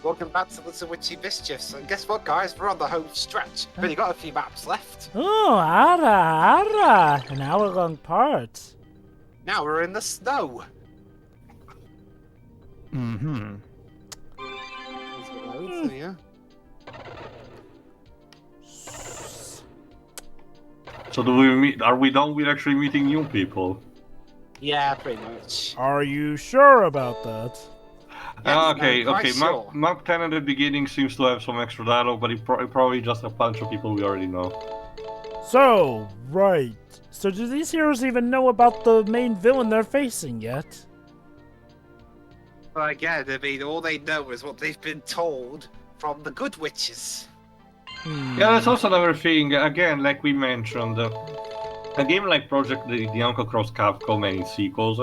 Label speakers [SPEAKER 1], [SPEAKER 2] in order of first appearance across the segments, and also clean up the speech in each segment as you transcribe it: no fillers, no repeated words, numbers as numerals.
[SPEAKER 1] Welcome back to the Witchy Mischiefs. And guess what, guys? We're on the home stretch. We've only got a few maps left.
[SPEAKER 2] Oh, ara. An hour-long part.
[SPEAKER 1] Now we're in the snow.
[SPEAKER 2] Mm-hmm.
[SPEAKER 1] So, yeah.
[SPEAKER 3] So do we meet? Are we done with actually meeting new people?
[SPEAKER 1] Yeah, pretty much.
[SPEAKER 2] Are you sure about that?
[SPEAKER 1] Yes,
[SPEAKER 3] Okay.
[SPEAKER 1] Sure.
[SPEAKER 3] Map 10 at the beginning seems to have some extra dialogue, but it probably just a bunch of people we already know.
[SPEAKER 2] So, right. So do these heroes even know about the main villain they're facing yet?
[SPEAKER 1] But again, I mean, all they know is what they've been told from the good witches.
[SPEAKER 3] Yeah, that's also another thing. Again, like we mentioned, a game like Project the Uncle Cross Capcom and its sequels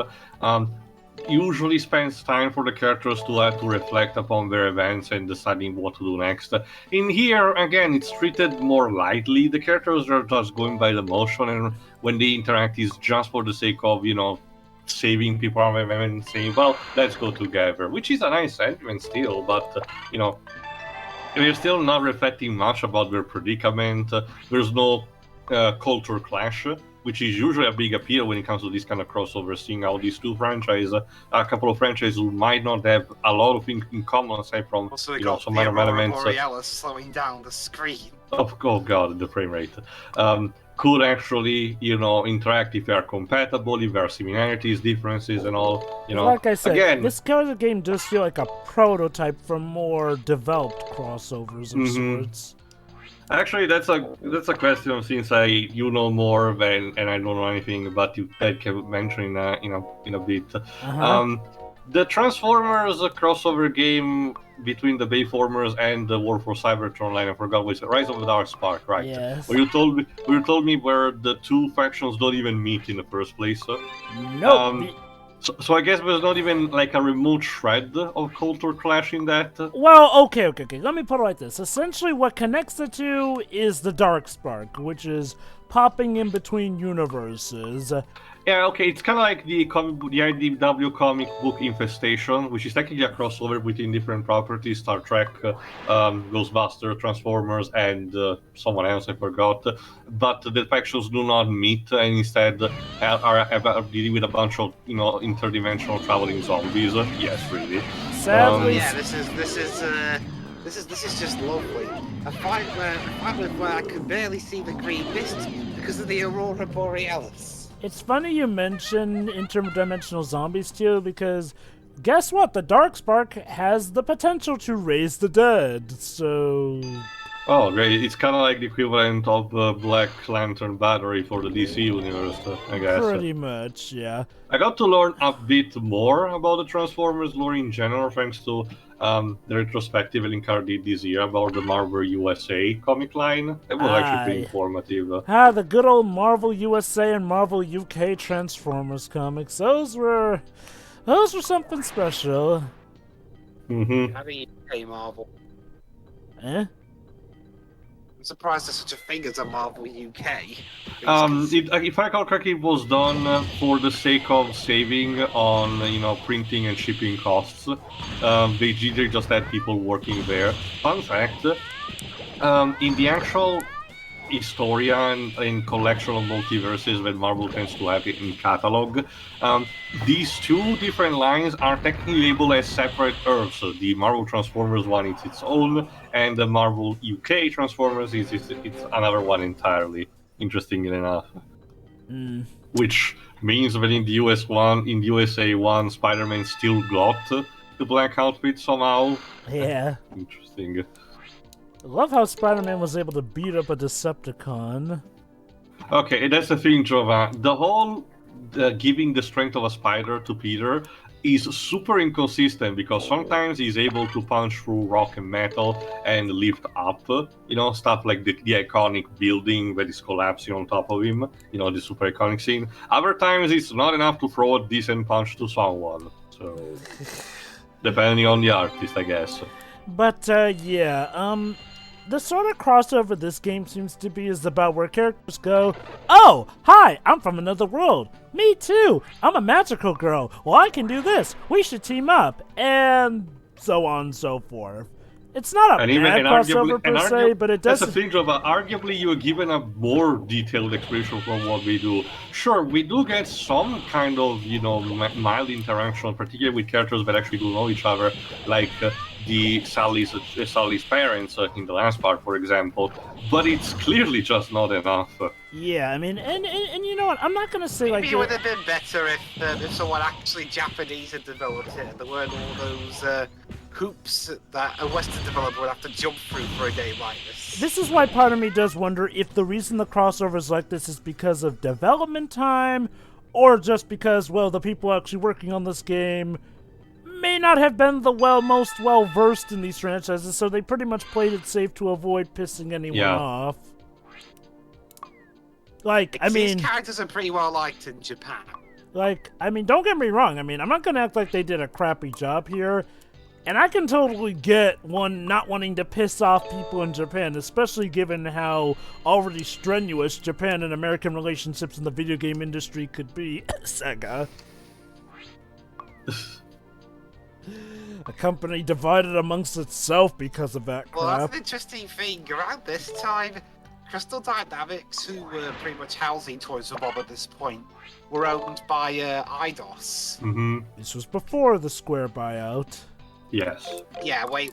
[SPEAKER 3] usually spends time for the characters to have to reflect upon their events and deciding what to do next. In here, again, it's treated more lightly. The characters are just going by the motion, and when they interact, it's just for the sake of, saving people from them and saying, well, let's go together, which is a nice sentiment still, but, we're still not reflecting much about their predicament. There's no culture clash, which is usually a big appeal when it comes to this kind of crossover, seeing how these two franchises, a couple of franchises who might not have a lot of things in common aside from
[SPEAKER 1] Also, we got
[SPEAKER 3] some
[SPEAKER 1] the
[SPEAKER 3] other
[SPEAKER 1] Aurora
[SPEAKER 3] elements.
[SPEAKER 1] Borealis slowing down the screen.
[SPEAKER 3] Oh god, the frame rate. Could actually, interact if they are compatible, if there are similarities, differences, and all.
[SPEAKER 2] Like I said,
[SPEAKER 3] again,
[SPEAKER 2] this kind of game does feel like a prototype for more developed crossovers of sorts.
[SPEAKER 3] Actually, that's a question since you know more than and I don't know anything, but you can mention in a bit. The Transformers crossover game between the Bayformers and the War for Cybertron line, I forgot which, Rise of the Dark Spark, right?
[SPEAKER 2] Yes.
[SPEAKER 3] Where you told me where the two factions don't even meet in the first place.
[SPEAKER 2] Nope.
[SPEAKER 3] So I guess there's not even like a remote shred of culture clash in that.
[SPEAKER 2] Well, okay. Let me put it like this. Essentially, what connects the two is the Dark Spark, which is popping in between universes.
[SPEAKER 3] Yeah, okay, it's kind of like the IDW comic book Infestation, which is technically a crossover between different properties, Star Trek, Ghostbusters, Transformers, and someone else I forgot. But the factions do not meet, and instead are dealing with a bunch of interdimensional traveling zombies. Yes, really.
[SPEAKER 2] Sadly,
[SPEAKER 1] Yeah, this is just lovely. A fight where I can barely see the green mist because of the Aurora Borealis.
[SPEAKER 2] it's funny you mention interdimensional zombies too, because guess what? The Dark Spark has the potential to raise the dead, so...
[SPEAKER 3] Oh, great. It's kind of like the equivalent of Black Lantern Battery for the DC universe, I guess.
[SPEAKER 2] Pretty much, yeah.
[SPEAKER 3] I got to learn a bit more about the Transformers lore in general thanks to the retrospective Linkar did this year about the Marvel USA comic line. It was actually pretty informative.
[SPEAKER 2] The good old Marvel USA and Marvel UK Transformers comics. Those were something special.
[SPEAKER 3] Mm-hmm.
[SPEAKER 1] Having UK Marvel.
[SPEAKER 2] Eh?
[SPEAKER 1] I'm surprised there's such a thing as a Marvel UK.
[SPEAKER 3] If I recall correctly, it was done for the sake of saving on printing and shipping costs. They just had people working there. Fun fact: in the actual Historia and collection of multiverses that Marvel tends to have in catalog, these two different lines are technically labeled as separate Earths. So the Marvel Transformers one is its own, and the Marvel UK Transformers is it's another one entirely. Interestingly enough, which means that in the USA one, Spider-Man still got the black outfit somehow.
[SPEAKER 2] Yeah.
[SPEAKER 3] Interesting.
[SPEAKER 2] I love how Spider-Man was able to beat up a Decepticon.
[SPEAKER 3] Okay, that's the thing, Jova. The whole giving the strength of a spider to Peter is super inconsistent because sometimes he's able to punch through rock and metal and lift up, stuff like the iconic building that is collapsing on top of him, the super iconic scene. Other times it's not enough to throw a decent punch to someone. So, depending on the artist, I guess.
[SPEAKER 2] But, the sort of crossover this game seems to be is about where characters go, oh, hi, I'm from another world. Me too. I'm a magical girl. Well, I can do this. We should team up. And so on and so forth. It's not a bad crossover per se, but it does.
[SPEAKER 3] That's the thing, Joe, but arguably you are given a more detailed explanation from what we do. Sure, we do get some kind of, mild interaction, particularly with characters that actually do know each other, like Sally's parents in the last part, for example. But it's clearly just not enough.
[SPEAKER 2] Yeah, I mean, and you know what? I'm not gonna say
[SPEAKER 1] Maybe it would have been better if someone actually Japanese had developed it. There weren't all those hoops that a Western developer would have to jump through for a game like this.
[SPEAKER 2] This is why part of me does wonder if the reason the crossovers like this is because of development time, or just because, well, the people actually working on this game may not have been the most well-versed in these franchises, so they pretty much played it safe to avoid pissing anyone off. Like, I mean...
[SPEAKER 1] These characters are pretty well liked in Japan.
[SPEAKER 2] Like, I mean, don't get me wrong. I mean, I'm not gonna act like they did a crappy job here. And I can totally get one not wanting to piss off people in Japan, especially given how already strenuous Japan and American relationships in the video game industry could be. Sega. A company divided amongst itself because of that crap.
[SPEAKER 1] Well, that's an interesting thing. Around this time, Crystal Dynamics, who were pretty much housing Toys for Bob at this point, were owned by Eidos.
[SPEAKER 3] Mm-hmm.
[SPEAKER 2] This was before the Square buyout.
[SPEAKER 3] Yes.
[SPEAKER 1] Yeah, way.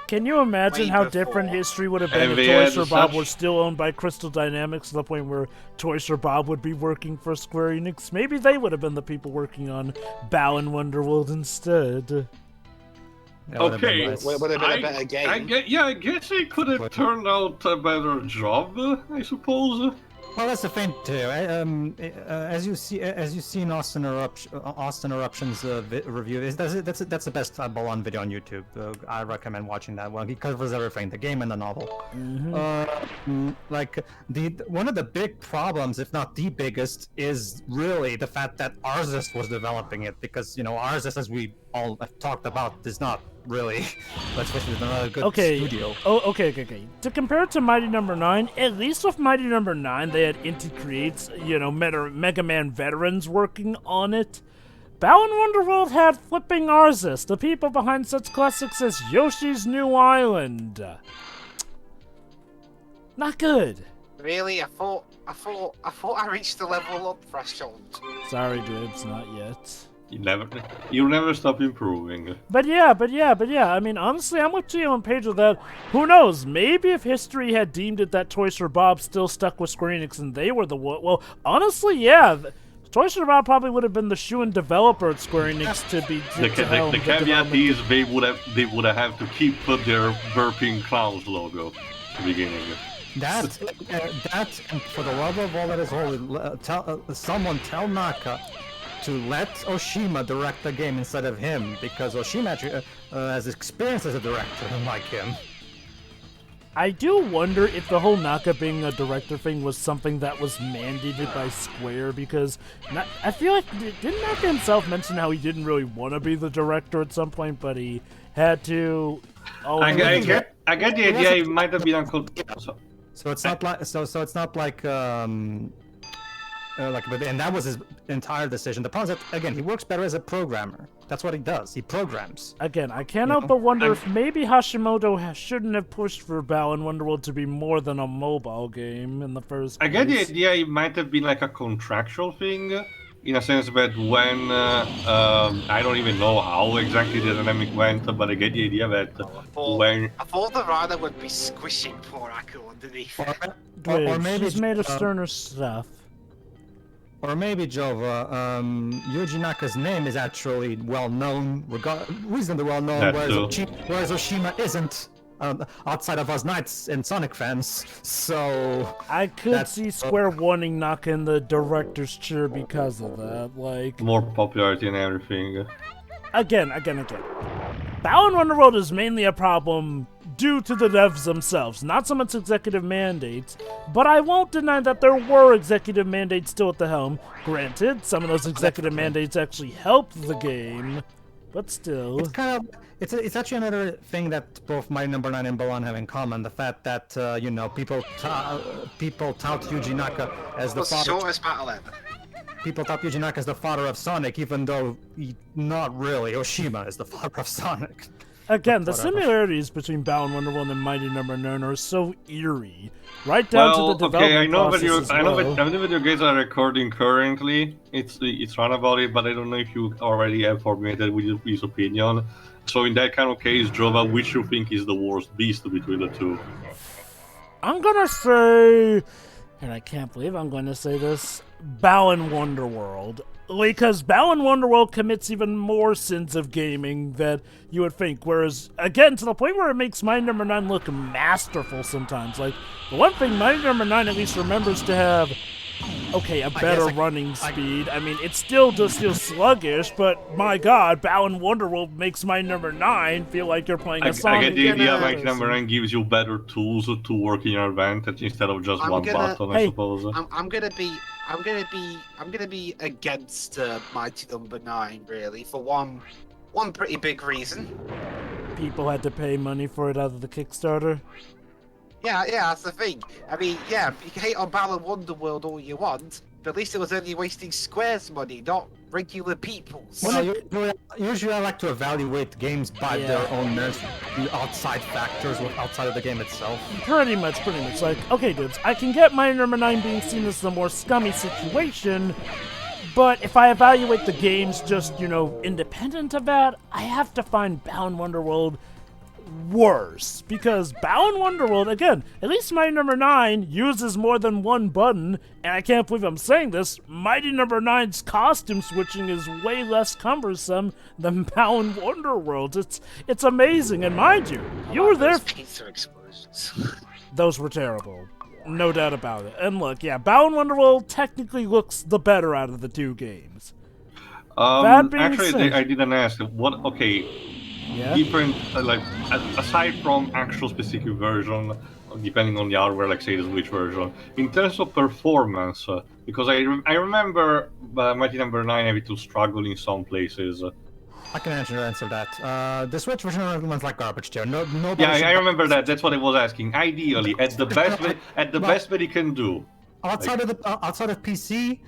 [SPEAKER 2] Can you imagine how different history would have been if Toys for Bob were still owned by Crystal Dynamics to the point where Toys for Bob would be working for Square Enix? Maybe they would have been the people working on Balan Wonderworld instead.
[SPEAKER 3] Okay,
[SPEAKER 1] would have been a better game.
[SPEAKER 3] I guess it could have turned out a better job, I suppose.
[SPEAKER 4] Well, that's the thing too. As you see in Austin Eruption's review, that's the best Balan video on YouTube. I recommend watching that one. He covers everything, the game and the novel.
[SPEAKER 2] Mm-hmm.
[SPEAKER 4] Like one of the big problems, if not the biggest, is really the fact that Arxis was developing it, because Arxis, as we all have talked about, is not really, let's face it, another good studio.
[SPEAKER 2] Okay. To compare it to Mighty Number 9, at least with Mighty Number 9, they had Inti Creates, Mega Man veterans working on it. Balan Wonderworld had flipping Arxis, the people behind such classics as Yoshi's New Island. Not good.
[SPEAKER 1] Really? I thought I reached the level up threshold.
[SPEAKER 2] Sorry, Dwibs, not yet.
[SPEAKER 3] You'll never stop improving.
[SPEAKER 2] But yeah. I mean, honestly, I'm with Gio and Pedro that, who knows, maybe if history had deemed it that Toys for Bob still stuck with Square Enix and they were the one, well, honestly, yeah, Toys for Bob probably would have been the shoe-in developer at Square Enix to be.
[SPEAKER 3] The caveat is they would have had to keep their burping clowns logo at the beginning.
[SPEAKER 4] That and for the love of all that is holy, someone tell Naka to let Oshima direct the game instead of him, because Oshima has experience as a director, unlike him.
[SPEAKER 2] I do wonder if the whole Naka being a director thing was something that was mandated by Square, because I feel like, didn't Naka himself mention how he didn't really want to be the director at some point, but he had to...
[SPEAKER 3] I get the idea. It might have been Uncle...
[SPEAKER 4] So it's not like... So it's not like... and that was his entire decision. The problem is that, again, he works better as a programmer. That's what he does. He programs.
[SPEAKER 2] Again, I can't help but wonder if maybe Hashimoto shouldn't have pushed for Balan Wonderworld to be more than a mobile game in the first place.
[SPEAKER 3] I get the idea it might have been like a contractual thing, in a sense that when, I don't even know how exactly the dynamic went, but I get the idea that
[SPEAKER 1] I thought the rider would be squishing poor Akko underneath.
[SPEAKER 4] Or maybe
[SPEAKER 2] she's made of sterner stuff.
[SPEAKER 4] Or maybe, Jova, Yuji Naka's name is actually well-known, reasonably well-known, whereas Oshima isn't, outside of us Knights and Sonic fans, so...
[SPEAKER 2] I could see Square wanting Naka in the director's chair because of that, like...
[SPEAKER 3] More popularity and everything.
[SPEAKER 2] Again. Balan Wonderworld is mainly a problem due to the devs themselves, not so much executive mandates, but I won't deny that there were executive mandates still at the helm. Granted, some of those executive mandates actually helped the game, but still.
[SPEAKER 4] It's kind of, it's actually another thing that both Mighty Number 9 and Balan have in common, the fact that, people tout Yuji Naka as the father.
[SPEAKER 1] Shortest battle ever.
[SPEAKER 4] people thought Yuji Naka is the father of Sonic, even though not really. Oshima is the father of Sonic.
[SPEAKER 2] Again, the similarities between Balan Wonderworld and Mighty Number 9 are so eerie. Right down to the development process
[SPEAKER 3] I know that you guys are recording currently. It's run about it, but I don't know if you already have formulated with his opinion. So in that kind of case, Jova, which you think is the worst beast between the two?
[SPEAKER 2] I'm gonna say, and I can't believe I'm going to say this, Balan Wonderworld. Because Balan Wonderworld commits even more sins of gaming that you would think. Whereas, again, to the point where it makes Mighty Number 9 look masterful sometimes. Like, the one thing Mighty Number 9 at least remembers to have, okay, a better running speed. I mean, it still does feel sluggish, but my god, Balan Wonderworld makes Mighty Number 9 feel like you're playing a Sonic.
[SPEAKER 3] I get the idea Mighty Number 9 gives you better tools to work in your advantage instead of just one button, I suppose.
[SPEAKER 1] I'm gonna be against Mighty Number 9, really, for one pretty big reason.
[SPEAKER 2] People had to pay money for it out of the Kickstarter.
[SPEAKER 1] Yeah, that's the thing. I mean, yeah, you can hate on Balan Wonderworld all you want, but at least it was only wasting Square's money, not regular people's.
[SPEAKER 4] Well, usually I like to evaluate games by their own merits, the outside factors outside of the game itself.
[SPEAKER 2] Pretty much. Like, okay, dudes, I can get Mighty Number 9 being seen as the more scummy situation, but if I evaluate the games just, independent of that, I have to find Balan Wonderworld worse, because Balan Wonderworld, again, at least Mighty Number 9 uses more than one button, and I can't believe I'm saying this, Mighty Number 9's costume switching is way less cumbersome than Balan Wonderworld. It's amazing, and mind you, you were there.
[SPEAKER 1] Pizza explosions.
[SPEAKER 2] Those were terrible. No doubt about it. And look, yeah, Balan Wonderworld technically looks the better out of the two games.
[SPEAKER 3] Actually, said, I didn't ask.
[SPEAKER 2] Yeah.
[SPEAKER 3] Different, aside from actual specific version, depending on the hardware, like say the Switch version, in terms of performance, because I remember Mighty Number 9 having to struggle in some places.
[SPEAKER 4] I can answer that. The Switch version runs like garbage too.
[SPEAKER 3] I remember that. That's what I was asking. Ideally, at the best that it can do.
[SPEAKER 4] Outside of PC,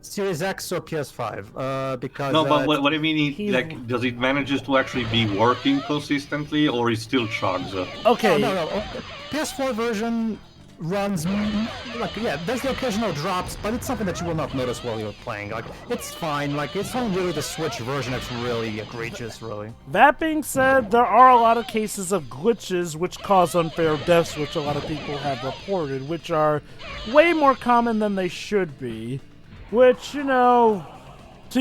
[SPEAKER 4] Series X or PS5, because...
[SPEAKER 3] No, but what I mean is, does it manages to actually be working consistently, or it still chugs?
[SPEAKER 2] Okay.
[SPEAKER 4] No. PS4 version runs, there's the occasional drops, but it's something that you will not notice while you're playing. Like, it's fine. Like, it's only really the Switch version that's really egregious, really.
[SPEAKER 2] That being said, there are a lot of cases of glitches which cause unfair deaths, which a lot of people have reported, which are way more common than they should be. Which, to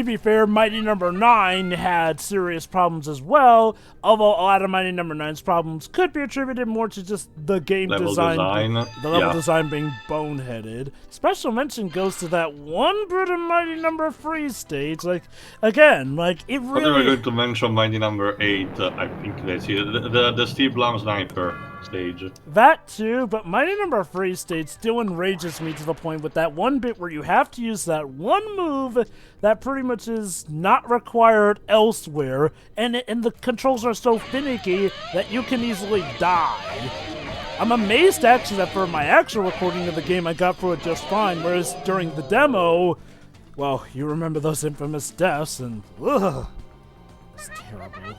[SPEAKER 2] be fair, Mighty Number 9 had serious problems as well, although a lot of Mighty Number 9's problems could be attributed more to just the game design. The level design being boneheaded. Special mention goes to that one bit of Mighty Number 3 stage. It really...
[SPEAKER 3] But they were going to mention Mighty Number 8, I think that's it. The Steve Blum sniper stage.
[SPEAKER 2] That too, but Mighty Number 3 stage still enrages me to the point with that one bit where you have to use that one move that pretty much is not required elsewhere, and the controls are so finicky that you can easily die. I'm amazed actually that for my actual recording of the game I got through it just fine, whereas during the demo, well, you remember those infamous deaths, and it's terrible.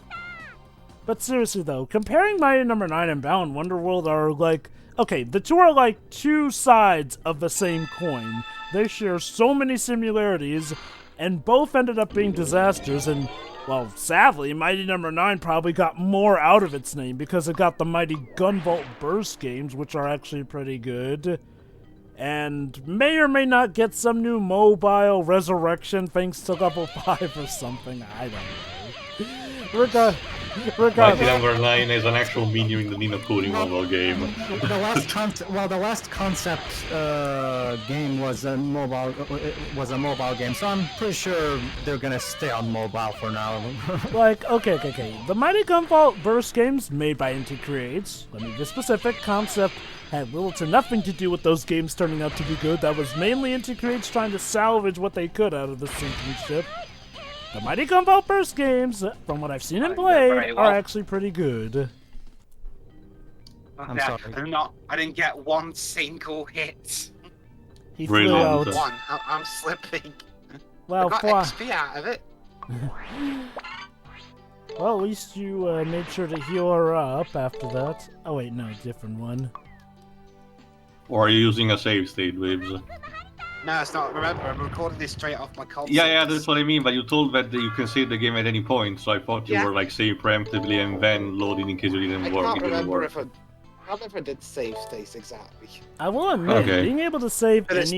[SPEAKER 2] But seriously though, comparing Mighty Number 9 and Balan Wonderworld are the two are like two sides of the same coin. They share so many similarities, and both ended up being disasters, and, well, sadly, Mighty Number 9 probably got more out of its name because it got the Mighty Gunvolt Burst games, which are actually pretty good, and may or may not get some new mobile resurrection thanks to level 5 or something, I don't know.
[SPEAKER 3] Mighty Number 9 is an actual menu in the Nino Kuni mobile game.
[SPEAKER 4] The last concept game was a mobile game, so I'm pretty sure they're gonna stay on mobile for now.
[SPEAKER 2] Okay. The Mighty Gunvolt Burst games, made by Inti Creates, let me be specific, concept had little to nothing to do with those games turning out to be good. That was mainly Inti Creates trying to salvage what they could out of the sinking ship. The Mighty Gunvolt Burst games, from what I've seen and played, are actually pretty good.
[SPEAKER 4] I'm sorry.
[SPEAKER 1] I didn't get one single hit.
[SPEAKER 2] He flew out.
[SPEAKER 1] One. I'm slipping.
[SPEAKER 2] Well,
[SPEAKER 1] I got XP out of it.
[SPEAKER 2] Well, at least you made sure to heal her up after that. Oh wait, no, different one.
[SPEAKER 3] Or are you using a save state, Dwibs?
[SPEAKER 1] No, it's not. Remember, I'm recording this straight off my console.
[SPEAKER 3] Yeah, that's what I mean, but you told that you can save the game at any point, so I thought you were like save preemptively and then loading in case it didn't work.
[SPEAKER 1] I can't remember if I did save states exactly.
[SPEAKER 2] I will admit, being able to save
[SPEAKER 1] for this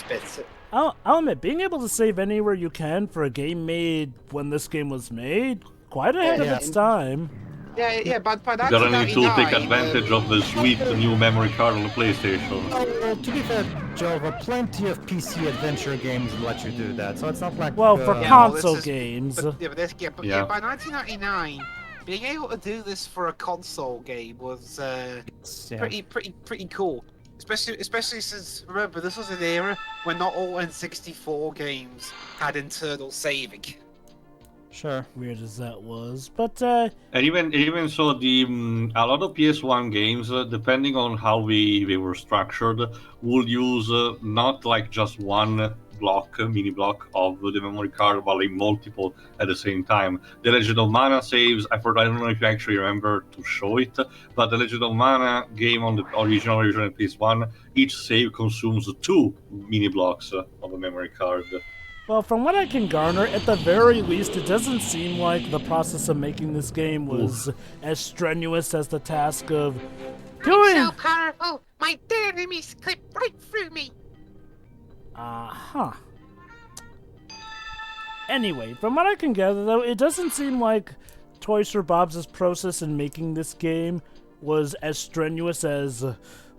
[SPEAKER 1] bit.
[SPEAKER 2] I'll admit, being able to save anywhere you can for a game made when this game was made, quite ahead of its time.
[SPEAKER 1] Yeah, but by that
[SPEAKER 3] you gotta need to take advantage of the sweet new memory card on the PlayStation.
[SPEAKER 4] Well, to be fair, Jova, plenty of PC adventure games let you do that, so it's not like...
[SPEAKER 2] Well, for console games.
[SPEAKER 1] But by 1999, being able to do this for a console game was pretty cool. Especially since, remember, this was an era when not all N64 games had internal saving.
[SPEAKER 4] Sure.
[SPEAKER 2] Weird as that was, but
[SPEAKER 3] and even so, the a lot of PS1 games, depending on how they were structured, will use not like just one mini block of the memory card, but like multiple at the same time. The Legend of Mana saves, I don't know if you actually remember to show it, but the Legend of Mana game on the original version of PS1, each save consumes 2 mini blocks of a memory card.
[SPEAKER 2] Well, from what I can garner, at the very least, it doesn't seem like the process of making this game was as strenuous as the task of doing...
[SPEAKER 1] I'm so powerful! My dead enemies clip right through me!
[SPEAKER 2] Anyway, from what I can gather, though, it doesn't seem like Toys for Bob's process in making this game was as strenuous as...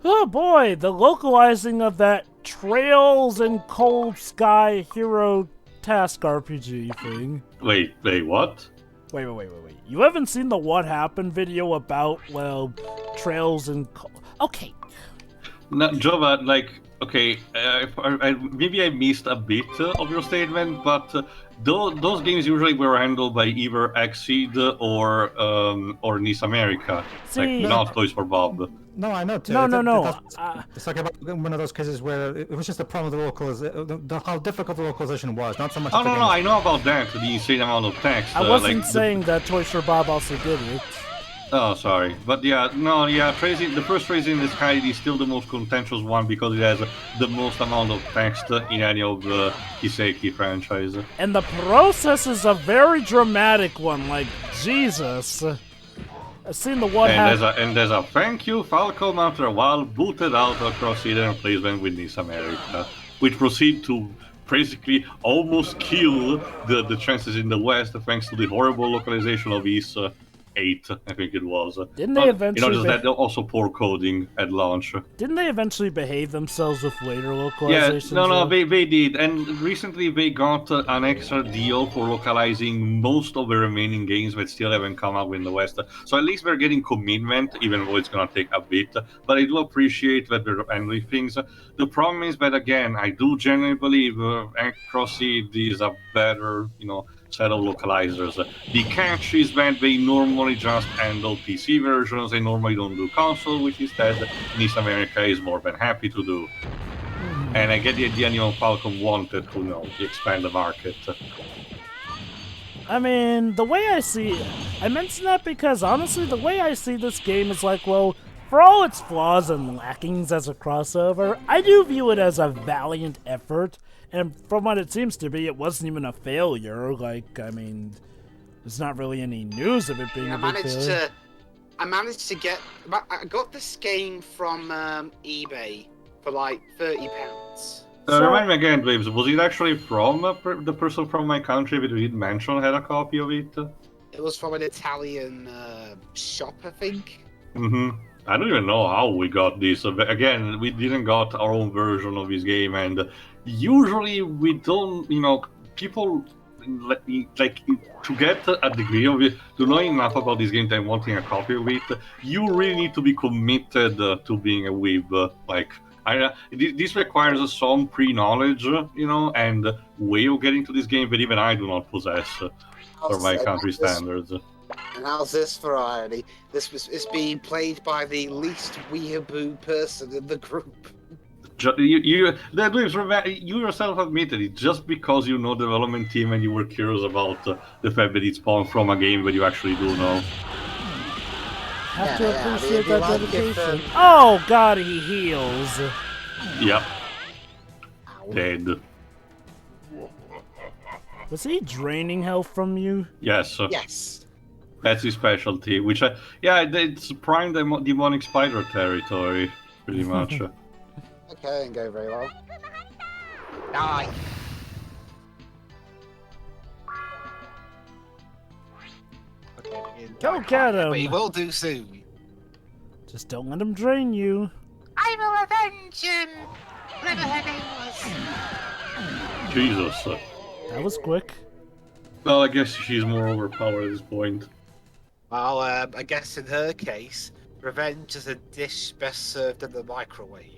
[SPEAKER 2] oh boy, the localizing of that Trails in Cold Sky Hero Task RPG thing.
[SPEAKER 3] Wait, what?
[SPEAKER 2] Wait. You haven't seen the What Happened video about, well, Trails in Cold... Okay.
[SPEAKER 3] No, Jova, okay, maybe I missed a bit of your statement, but those games usually were handled by either Exceed or NIS America, not Toys for Bob.
[SPEAKER 4] No, I know.
[SPEAKER 2] No.
[SPEAKER 4] It's like about one of those cases where it was just the problem with how difficult the localization was, not so much.
[SPEAKER 3] Oh no, I know about that. The insane amount of text.
[SPEAKER 2] I wasn't saying that Toys for Bob also did it.
[SPEAKER 3] Oh, sorry, but the first Raising in the Sky is still the most contentious one because it has the most amount of text in any of the Kiseki franchise.
[SPEAKER 2] And the process is a very dramatic one. Like Jesus. I've seen the What Happened.
[SPEAKER 3] And there's a thank you, Falcom, after a while, booted out across hidden replacement with NIS America, which proceed to basically almost kill the chances in the West thanks to the horrible localization of East 8, I think it was.
[SPEAKER 2] Didn't they eventually...
[SPEAKER 3] that also poor coding at launch.
[SPEAKER 2] Didn't they eventually behave themselves with later localizations?
[SPEAKER 3] Yeah, they did. And recently they got an extra deal for localizing most of the remaining games that still haven't come out in the West. So at least they're getting commitment, even though it's going to take a bit. But I do appreciate that they're handling things. The problem is that, again, I do genuinely believe Crossy is a better, set of localizers. The catch is that they normally just handle PC versions, they normally don't do console, which instead NIS America is more than happy to do. And I get the idea Falcon wanted to expand the market.
[SPEAKER 2] I mean, the way I see it, I mention that because honestly, the way I see this game is like, well, for all its flaws and lackings as a crossover, I do view it as a valiant effort. And from what it seems to be, it wasn't even a failure. I mean, there's not really any news of it being a big failure.
[SPEAKER 1] I got this game from eBay for like £30.
[SPEAKER 3] Remind me again, Dwibs, was it actually from the person from my country that we did mention had a copy of it?
[SPEAKER 1] It was from an Italian shop, I think.
[SPEAKER 3] I don't even know how we got this. Again, we didn't got our own version of this game, and usually we don't, people to get a degree of it, to know enough about this game and wanting a copy of it, you really need to be committed to being a weeb. This requires some pre-knowledge, and way of getting to this game that even I do not possess for my country standards.
[SPEAKER 1] And how's this variety? This is being played by the least weeaboo person in the group.
[SPEAKER 3] You yourself admitted it. Just because you know the development team and you were curious about the fact that it spawned from a game that you actually do know.
[SPEAKER 2] Have to appreciate
[SPEAKER 5] I mean,
[SPEAKER 2] that dedication. Oh God, he heals.
[SPEAKER 3] Yep. Dead.
[SPEAKER 2] Was he draining health from you?
[SPEAKER 3] Yes.
[SPEAKER 1] Yes.
[SPEAKER 3] That's his specialty. Which it's prime demonic spider territory, pretty much.
[SPEAKER 5] Okay, didn't go very well.
[SPEAKER 1] Die. Okay,
[SPEAKER 2] Go get him.
[SPEAKER 1] But he will do soon.
[SPEAKER 2] Just don't let him drain you.
[SPEAKER 1] I will avenge him. Whatever her name was.
[SPEAKER 3] Jesus.
[SPEAKER 2] That was quick.
[SPEAKER 3] Well, I guess she's more overpowered at this point.
[SPEAKER 1] Well, I guess in her case, revenge is a dish best served in the microwave.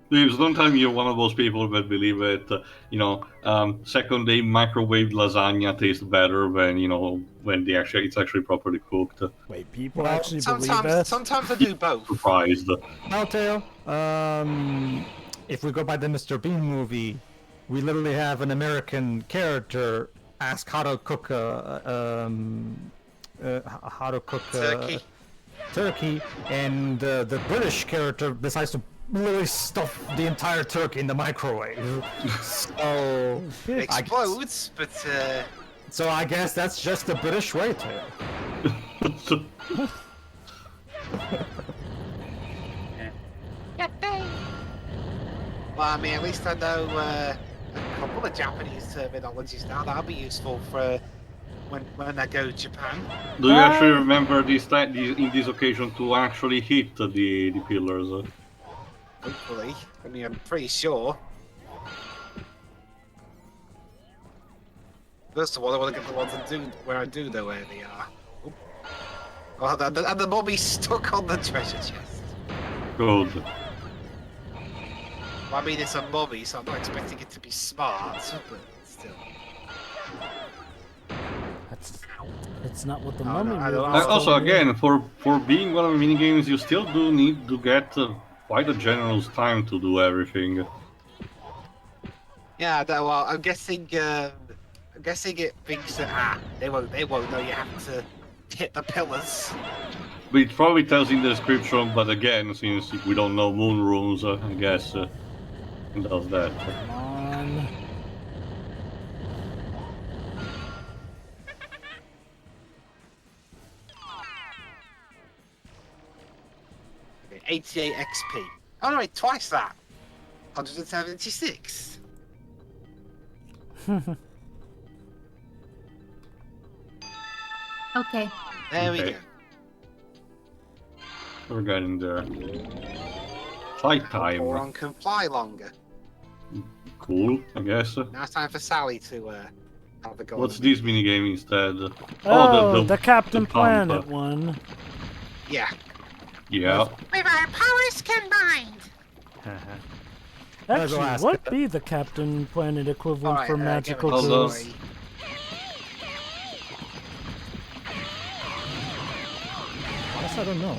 [SPEAKER 3] Please don't tell me you're one of those people that believe that, second-day microwave lasagna tastes better when, when it's actually properly cooked.
[SPEAKER 2] Wait, people
[SPEAKER 4] Well,
[SPEAKER 2] actually believe that?
[SPEAKER 1] Sometimes I do both.
[SPEAKER 3] Surprised.
[SPEAKER 4] Telltale, if we go by the Mr. Bean movie, we literally have an American character ask how to cook turkey, and the British character decides to literally stuff the entire turkey in the microwave. So
[SPEAKER 1] It explodes, but
[SPEAKER 4] so I guess that's just the British way to.
[SPEAKER 1] well, I mean, at least I know a couple of Japanese terminologies now. That'll be useful for when I go to Japan.
[SPEAKER 3] Do you actually remember in this occasion to actually hit the pillars?
[SPEAKER 1] Hopefully. I mean, I'm pretty sure. First of all, I want to get the ones where I do know where they are. Oh, and the mummy's stuck on the treasure chest.
[SPEAKER 3] Good.
[SPEAKER 1] Well, I mean, it's a mummy, so I'm not expecting it to be smart, but still.
[SPEAKER 2] That's not what the
[SPEAKER 1] Oh,
[SPEAKER 2] mummy
[SPEAKER 1] no, I
[SPEAKER 2] movie
[SPEAKER 1] don't-
[SPEAKER 2] is
[SPEAKER 3] Also,
[SPEAKER 2] telling me.
[SPEAKER 3] again, for being one of the minigames, you still do need to get quite a generous time to do everything.
[SPEAKER 1] Yeah, well, I'm guessing it thinks that they won't know you have to hit the pillars.
[SPEAKER 3] But it probably tells in the description, but again, since we don't know moon runes, I guess it does that.
[SPEAKER 2] Come on.
[SPEAKER 1] Okay, 88 XP. Oh no, wait, twice that. 176.
[SPEAKER 6] Okay.
[SPEAKER 1] There we
[SPEAKER 3] Okay.
[SPEAKER 1] go.
[SPEAKER 3] We're getting there. Fight time.
[SPEAKER 1] Boron can fly longer.
[SPEAKER 3] Cool, I guess.
[SPEAKER 1] Now it's time for Sally to have a go.
[SPEAKER 3] What's
[SPEAKER 1] on the
[SPEAKER 3] this minigame instead?
[SPEAKER 2] Oh, the Captain
[SPEAKER 3] pump.
[SPEAKER 2] Planet one.
[SPEAKER 1] Yeah.
[SPEAKER 3] Yeah.
[SPEAKER 1] With our powers combined.
[SPEAKER 2] Actually,
[SPEAKER 4] ask
[SPEAKER 2] what
[SPEAKER 4] it.
[SPEAKER 2] be the Captain Planet equivalent
[SPEAKER 1] Alright,
[SPEAKER 2] for
[SPEAKER 1] give
[SPEAKER 2] magical
[SPEAKER 1] it
[SPEAKER 3] Hold
[SPEAKER 1] a
[SPEAKER 3] on.
[SPEAKER 2] girls?
[SPEAKER 1] story.
[SPEAKER 4] Honestly, I don't know.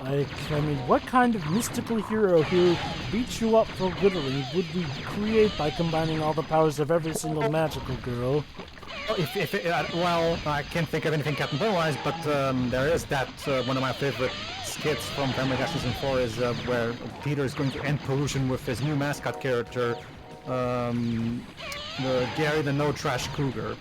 [SPEAKER 2] Like, I mean, what kind of mystical hero who beats you up for whittling would we create by combining all the powers of every single magical girl?
[SPEAKER 4] Well, I can't think of anything Captain Planet-wise, but there is that one of my favorite skits from Family Guy Season 4 is where Peter is going to end pollution with his new mascot character, Gary the No Trash Cougar.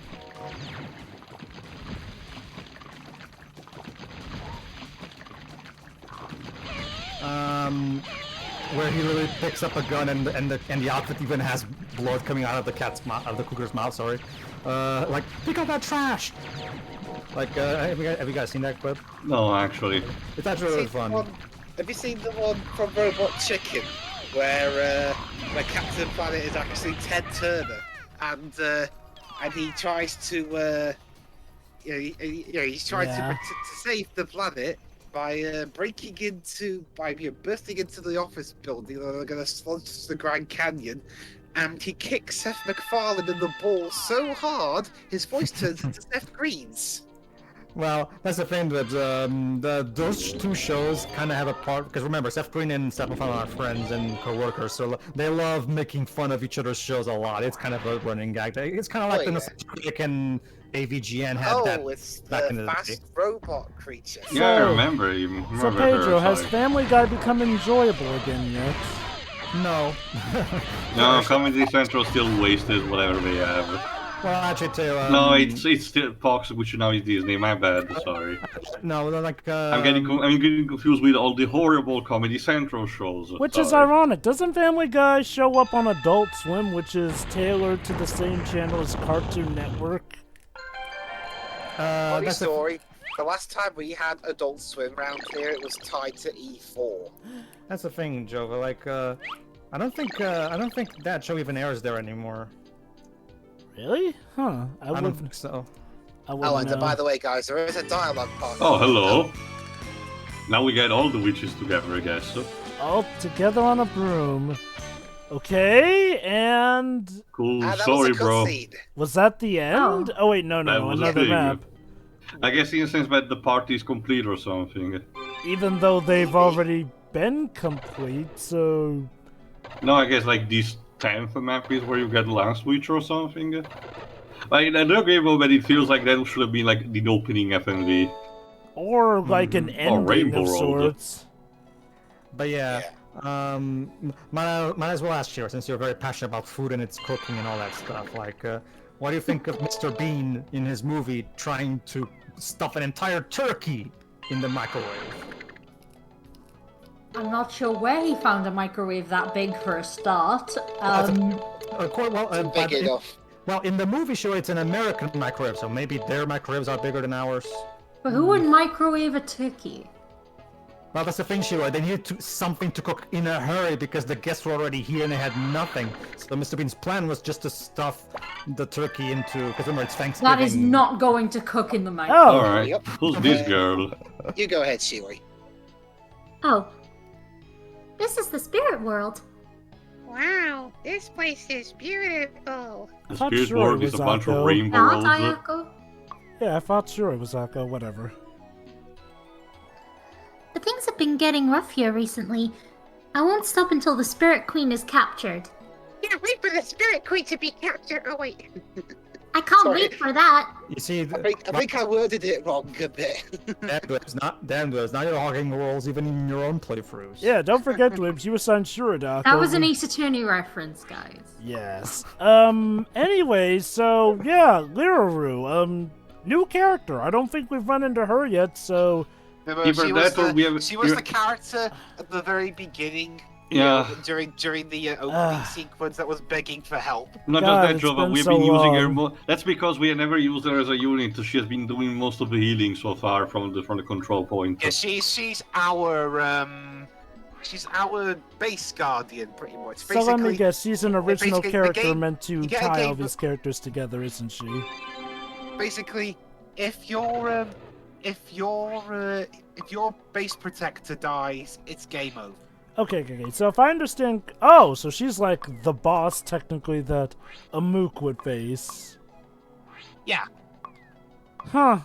[SPEAKER 4] Where he literally picks up a gun and the outfit even has blood coming out of the the cougar's mouth. Sorry, like pick up that trash. Like, have you guys seen that clip?
[SPEAKER 3] No, actually.
[SPEAKER 4] It's actually really fun.
[SPEAKER 1] Have you seen the one from Robot Chicken where Captain Planet is actually Ted Turner and he tries to he's trying to save the planet by bursting into the office building that are going to launch the Grand Canyon, and he kicks Seth MacFarlane in the balls so hard his voice turns into Seth Green's.
[SPEAKER 4] Well, that's the thing that those two shows kind of have a part, because remember, Seth Green and Stefan Fun are friends and co-workers, so they love making fun of each other's shows a lot. It's kind of a running gag. It's kind of like the Nostalgia Critic and AVGN had that
[SPEAKER 1] it's
[SPEAKER 4] back in
[SPEAKER 1] the
[SPEAKER 4] the day.
[SPEAKER 1] fast robot creature.
[SPEAKER 3] Yeah, I
[SPEAKER 2] So-
[SPEAKER 3] remember.
[SPEAKER 2] So Pedro, has Family Guy become enjoyable again yet?
[SPEAKER 4] No.
[SPEAKER 3] No, Comedy Central still wasted whatever they have.
[SPEAKER 4] Well, actually, too.
[SPEAKER 3] No, it's still Fox, which now is Disney. My bad. Sorry.
[SPEAKER 4] No, like.
[SPEAKER 3] I'm getting confused with all the horrible Comedy Central shows.
[SPEAKER 2] Which is
[SPEAKER 3] Sorry.
[SPEAKER 2] ironic. Doesn't Family Guy show up on Adult Swim, which is tailored to the same channel as Cartoon Network?
[SPEAKER 1] Funny
[SPEAKER 4] That's a-
[SPEAKER 1] story. The last time we had Adult Swim round here, it was tied to E4.
[SPEAKER 4] That's the thing, Jova. Like, I don't think that show even airs there anymore.
[SPEAKER 2] Really? Huh.
[SPEAKER 4] I don't think so.
[SPEAKER 2] I
[SPEAKER 1] Oh,
[SPEAKER 2] wouldn't
[SPEAKER 1] and
[SPEAKER 2] know.
[SPEAKER 1] by the way, guys, there is a dialogue part.
[SPEAKER 3] Oh, hello. Now we get all the witches together, I guess.
[SPEAKER 2] All together on a broom. Okay, and
[SPEAKER 3] Cool
[SPEAKER 1] Ah, that
[SPEAKER 3] story,
[SPEAKER 1] was a
[SPEAKER 3] bro.
[SPEAKER 1] cutscene.
[SPEAKER 2] was that the end? Oh, wait, no,
[SPEAKER 3] That was a
[SPEAKER 2] another
[SPEAKER 3] thing.
[SPEAKER 2] map.
[SPEAKER 3] I guess in a sense that the party is complete or something.
[SPEAKER 2] Even though they've already been complete, so...
[SPEAKER 3] No, I guess like this 10th map is where you get last witch or something. Like in another game, but it feels like that should have been like the opening FMV.
[SPEAKER 2] Or like an ending
[SPEAKER 3] Rainbow
[SPEAKER 2] of
[SPEAKER 3] Road.
[SPEAKER 2] sorts.
[SPEAKER 4] But yeah, might as well ask you, since you're very passionate about food and its cooking and all that stuff. Like, what do you think of Mr. Bean in his movie trying to stuff an entire turkey in the microwave?
[SPEAKER 6] I'm not sure where he found a microwave that big for a start.
[SPEAKER 1] Big enough.
[SPEAKER 4] Well, in the movie show, it's an American microwave, so maybe their microwaves are bigger than ours.
[SPEAKER 6] But who would microwave a turkey?
[SPEAKER 4] Well, that's the thing, Sheila. They needed something to cook in a hurry because the guests were already here and they had nothing. So Mr. Bean's plan was just to stuff the turkey into... Because remember, it's Thanksgiving.
[SPEAKER 6] That is not going to cook in the microwave.
[SPEAKER 2] Oh,
[SPEAKER 3] Alright,
[SPEAKER 1] Yep.
[SPEAKER 3] who's this girl?
[SPEAKER 1] You go ahead, Shiwi.
[SPEAKER 7] Oh. This is the spirit world.
[SPEAKER 8] Wow, this place is beautiful.
[SPEAKER 3] The
[SPEAKER 2] thought
[SPEAKER 3] spirit
[SPEAKER 2] sure
[SPEAKER 3] world
[SPEAKER 2] it
[SPEAKER 3] is a
[SPEAKER 2] was
[SPEAKER 3] bunch of
[SPEAKER 2] Akko.
[SPEAKER 3] rainbow
[SPEAKER 7] Not
[SPEAKER 3] roads.
[SPEAKER 7] Ayako.
[SPEAKER 2] yeah, I thought sure it was Akko, whatever.
[SPEAKER 7] But things have been getting rough here recently. I won't stop until the spirit queen is captured.
[SPEAKER 8] Yeah, wait for the spirit queen to be captured. Oh wait.
[SPEAKER 7] I can't
[SPEAKER 1] Sorry.
[SPEAKER 7] wait for that.
[SPEAKER 4] You see,
[SPEAKER 1] I think I worded it wrong a bit.
[SPEAKER 4] damn Dwibs, now you're hogging the walls even in your own playthroughs.
[SPEAKER 2] Yeah, don't forget, Dwibs, you assigned sure to Akko.
[SPEAKER 6] That was an Ace Attorney reference, guys.
[SPEAKER 2] Yes. Anyway, so, yeah, Liraru, new character. I don't think we've run into her yet, so...
[SPEAKER 1] Remember,
[SPEAKER 3] Either
[SPEAKER 1] she was,
[SPEAKER 3] that or we have-
[SPEAKER 1] she was the character at the very beginning. you
[SPEAKER 3] Yeah.
[SPEAKER 1] know, during the opening sequence that was begging for help.
[SPEAKER 3] Not
[SPEAKER 2] God,
[SPEAKER 3] just that,
[SPEAKER 2] it's
[SPEAKER 3] Joe, but
[SPEAKER 2] been
[SPEAKER 3] we've
[SPEAKER 2] so
[SPEAKER 3] been using her
[SPEAKER 2] long.
[SPEAKER 3] more. That's because we have never used her as a unit. She has been doing most of the healing so far from the control point.
[SPEAKER 1] Yeah, she's our base guardian, pretty much.
[SPEAKER 2] So let me
[SPEAKER 1] Basically,
[SPEAKER 2] guess, she's an original
[SPEAKER 1] basically, the
[SPEAKER 2] character
[SPEAKER 1] game-
[SPEAKER 2] meant to
[SPEAKER 1] you get a
[SPEAKER 2] tie
[SPEAKER 1] game
[SPEAKER 2] all
[SPEAKER 1] for-
[SPEAKER 2] these characters together, isn't she?
[SPEAKER 1] basically, if your base protector dies, it's game over.
[SPEAKER 2] Okay. So if I understand... Oh, so she's like the boss, technically, that a mook would face.
[SPEAKER 1] Yeah.
[SPEAKER 2] Huh.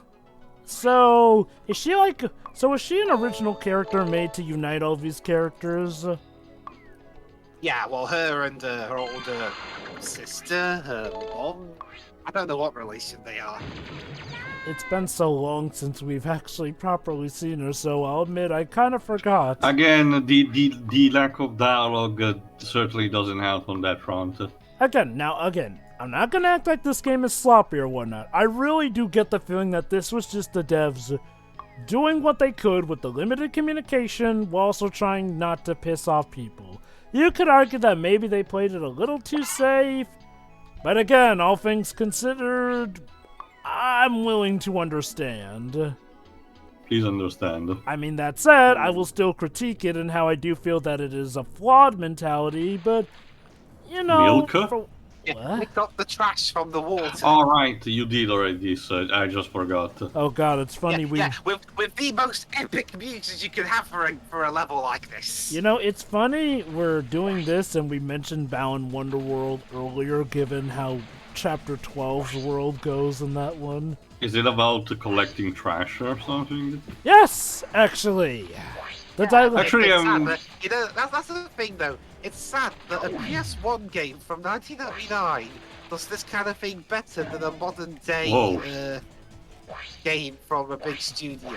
[SPEAKER 2] So, is she like... So is she an original character made to unite all these characters?
[SPEAKER 1] Yeah, well, her and her older sister, her mom. I don't know what relation they are.
[SPEAKER 2] It's been so long since we've actually properly seen her, so I'll admit I kind of forgot.
[SPEAKER 3] Again, the lack of dialogue certainly doesn't help on that front.
[SPEAKER 2] Again, I'm not gonna act like this game is sloppy or whatnot. I really do get the feeling that this was just the devs doing what they could with the limited communication while also trying not to piss off people. You could argue that maybe they played it a little too safe, but again, all things considered, I'm willing to understand.
[SPEAKER 3] Please understand.
[SPEAKER 2] I mean, that said, I will still critique it and how I do feel that it is a flawed mentality, but, you know...
[SPEAKER 3] Milka?
[SPEAKER 2] for-
[SPEAKER 1] Yeah,
[SPEAKER 2] What?
[SPEAKER 1] pick up the trash from the water.
[SPEAKER 3] Alright, you did already, so I just forgot.
[SPEAKER 2] Oh god, it's funny,
[SPEAKER 1] with the most epic music you could have for a level like this.
[SPEAKER 2] You know, it's funny we're doing this and we mentioned Balan Wonderworld earlier, given how Chapter 12's world goes in that one.
[SPEAKER 3] Is it about collecting trash or something?
[SPEAKER 2] Yes, actually.
[SPEAKER 3] Actually,
[SPEAKER 1] it's sad that, you know, that's the thing though. It's sad that a PS1 game from 1999 does this kind of thing better than a modern day game from a big studio.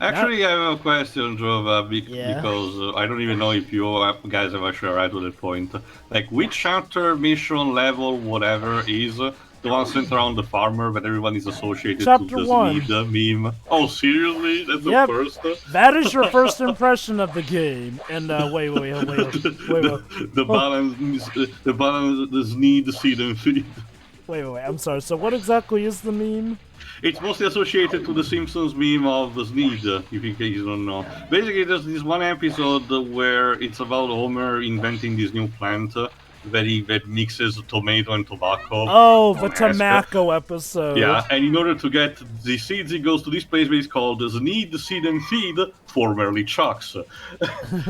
[SPEAKER 3] Actually, I have a question, Jova, because I don't even know if you guys have actually arrived to that point. Like, which chapter, mission, level, whatever is the one centered around the farmer that everyone is associated
[SPEAKER 2] Chapter
[SPEAKER 3] to the
[SPEAKER 2] 1.
[SPEAKER 3] Sneed meme? Oh, seriously? That's
[SPEAKER 2] Yep.
[SPEAKER 3] the first?
[SPEAKER 2] That is your first impression of the game. And wait.
[SPEAKER 3] The balance, the Sneed, seed, and feed.
[SPEAKER 2] Wait. I'm sorry. So what exactly is the meme?
[SPEAKER 3] It's mostly associated to the Simpsons meme of the Sneed, if you guys don't know. Basically, there's this one episode where it's about Homer inventing this new plant that mixes tomato and tobacco.
[SPEAKER 2] Oh, the tobacco episode.
[SPEAKER 3] Yeah, and in order to get the seeds, he goes to this place where it's called the Sneed, Seed and Feed, formerly Chuck's.